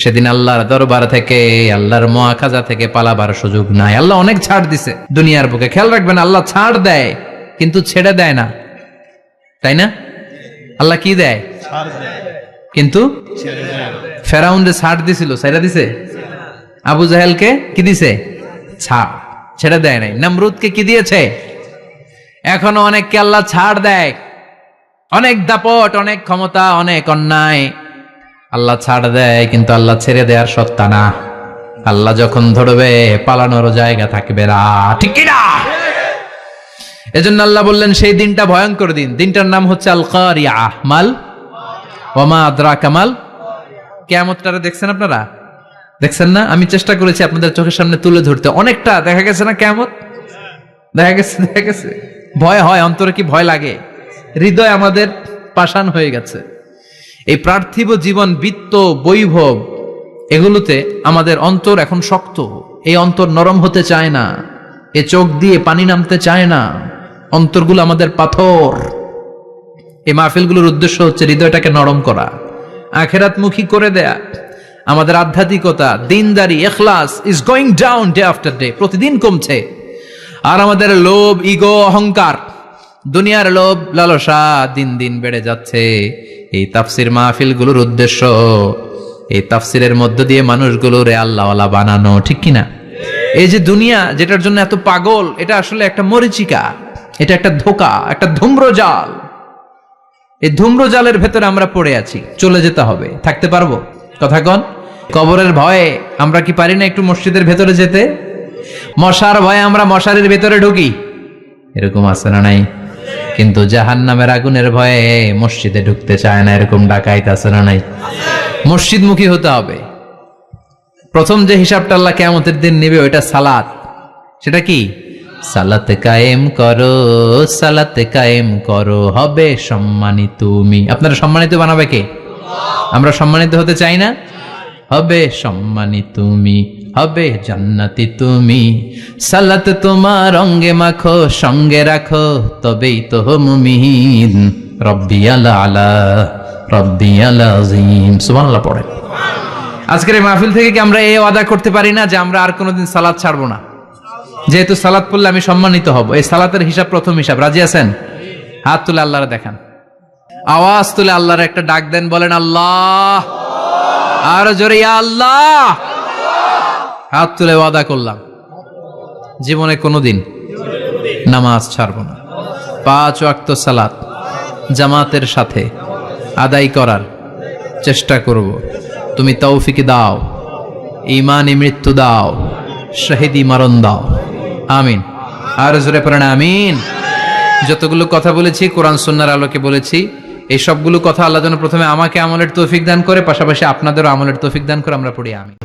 সেদিন আল্লাহর দরবার থেকে, আল্লাহর মুআখাজা থেকে পালাবার সুযোগ নাই। আল্লাহ অনেক ছাড় দিছে দুনিয়ার বুকে। খেয়াল রাখবেন, আল্লাহ ছাড় দেয় কিন্তু ছেড়ে দেয় না, তাই না? আল্লাহ কি দেয়? কিন্তু ফেরাউনরে ছাড় দিছিল, ছাইরা দিছে। আবু জাহেলকে কি দিছে? ছাড়, ছেড়ে দেয় নাই। নমরুদকে কি দিয়েছে? এখনো অনেককে আল্লাহ ছাড় দেয়। অনেক দাপট, অনেক ক্ষমতা, অনেক অন্যায় আল্লাহ ছাড় দেয়, কিন্তু আল্লাহ ছেড়ে দেওয়ার সত্তা না। আল্লাহ যখন ধরবে পালানোর জায়গা থাকবে না, ঠিক কিনা? এজন্য আল্লাহ বললেন সেই দিনটা ভয়ঙ্কর দিন। দিনটার নাম হচ্ছে আল কারিয়া। মাল ওয়ামা আদরাকা মাল। কিয়ামতটারে দেখছেন আপনারা? দেখছেন না? আমি চেষ্টা করেছি আপনাদের চোখের সামনে তুলে ধরতে, অনেকটা দেখা গেছে না কিয়ামত? দেখা গেছে ভয় হয়, অন্তরে কি ভয় লাগে? হৃদয় আমাদের পাষাণ হয়ে গেছে। এই পার্থিব জীবন, বিত্ত, বৈভব, এগুলোতে আমাদের অন্তর এখন শক্ত। এই অন্তর নরম হতে চায় না, এ চোখ দিয়ে পানি নামতে চায় না, অন্তরগুলো আমাদের পাথর। এই মাহফিলগুলোর উদ্দেশ্য হচ্ছে হৃদয়টাকে নরম করা, আখেরাতমুখী করে দেয়া। আমাদের আধ্যাত্মিকতা, দিনদারি, ইখলাস is going down day after day, প্রতিদিন কমছে। আর আমাদের লোভ, ইগো, অহংকার, দুনিয়ার লোভ, লালসা দিন দিন বেড়ে যাচ্ছে। এই তাফসির মাহফিলগুলোর উদ্দেশ্য এই তাফসিরের মধ্য দিয়ে মানুষগুলোরে আল্লাহওয়ালা বানানো, ঠিক কিনা? এই যে দুনিয়া যেটার জন্য এত পাগল, এটা আসলে একটা মরিচিকা, এটা একটা ধোঁকা, একটা ধূম্রজাল। এই ধূম্রজালের ভেতরে আমরা পড়ে আছি, চলে যেতে হবে। থাকতে পারবো? কথা কন। কবরের ভয়ে আমরা কি পারি না একটু মসজিদের ভেতরে যেতে? মশার ভয়ে আমরা মশারির ভেতরে ঢুকি, এরকম আছে না নাই? কিন্তু জাহান্নামের আগুনের ভয়ে মসজিদে ঢুকতে চায় না, এরকম ডাকাইত আছে না নাই? মসজিদমুখী হতে হবে। প্রথম যে হিসাবটা আল্লাহ কিয়ামতের দিন নেবে ওইটা সালাত। সেটা কি? সালাতে কায়েম করো, সালাতে কায়েম করো, হবে সম্মানিত তুমি। আপনারা সম্মানিত বানাবে কে? আমরা সম্মানিত হতে চাই না? হবে সম্মানিত তুমি, হবে জান্নাতি তুমি। সালাত তোমার অঙ্গে মাখো, সঙ্গে রাখো, তবেই তো মুমিন। রব্বিয়াল আলা, রব্বিয়াল আযীম। সুবহানাল্লাহ পড়ে। আজকের এই মাহফিল থেকে কি আমরা এই ওয়াদা করতে পারি না যে আমরা আর কোনোদিন সালাত ছাড়বো না? যেহেতু সালাত পড়লে আমি সম্মানিত হব, এই সালাতের হিসাব প্রথম হিসাব। রাজি আছেন? হাত তুলে আল্লাহরে দেখান, আওয়াজ তুলে আল্লাহর একটা ডাক দেন, বলেন আল্লাহ। আর জোরে ইয়া আল্লাহ। হাত তুলে ওয়াদা করলাম জীবনে কোনোদিন নামাজ ছাড়বো না। 5 ওয়াক্ত সালাত জামাতের সাথে আদায় করার চেষ্টা করব। তুমি তৌফিক দাও, ঈমানি মৃত্যু দাও, শহীদি মরণ দাও। আমিন। আর জোরে পড়েন আমিন। যতগুলো কথা বলেছি কোরআন সুন্নাহর আলোকে বলেছি। এই সবগুলো কথা আল্লাহ যেন প্রথমে আমাকে আমলের তৌফিক দান করে, পাশাপাশি আপনাদেরও আমলের তৌফিক দান করে। আমরা পড়ি আমিন।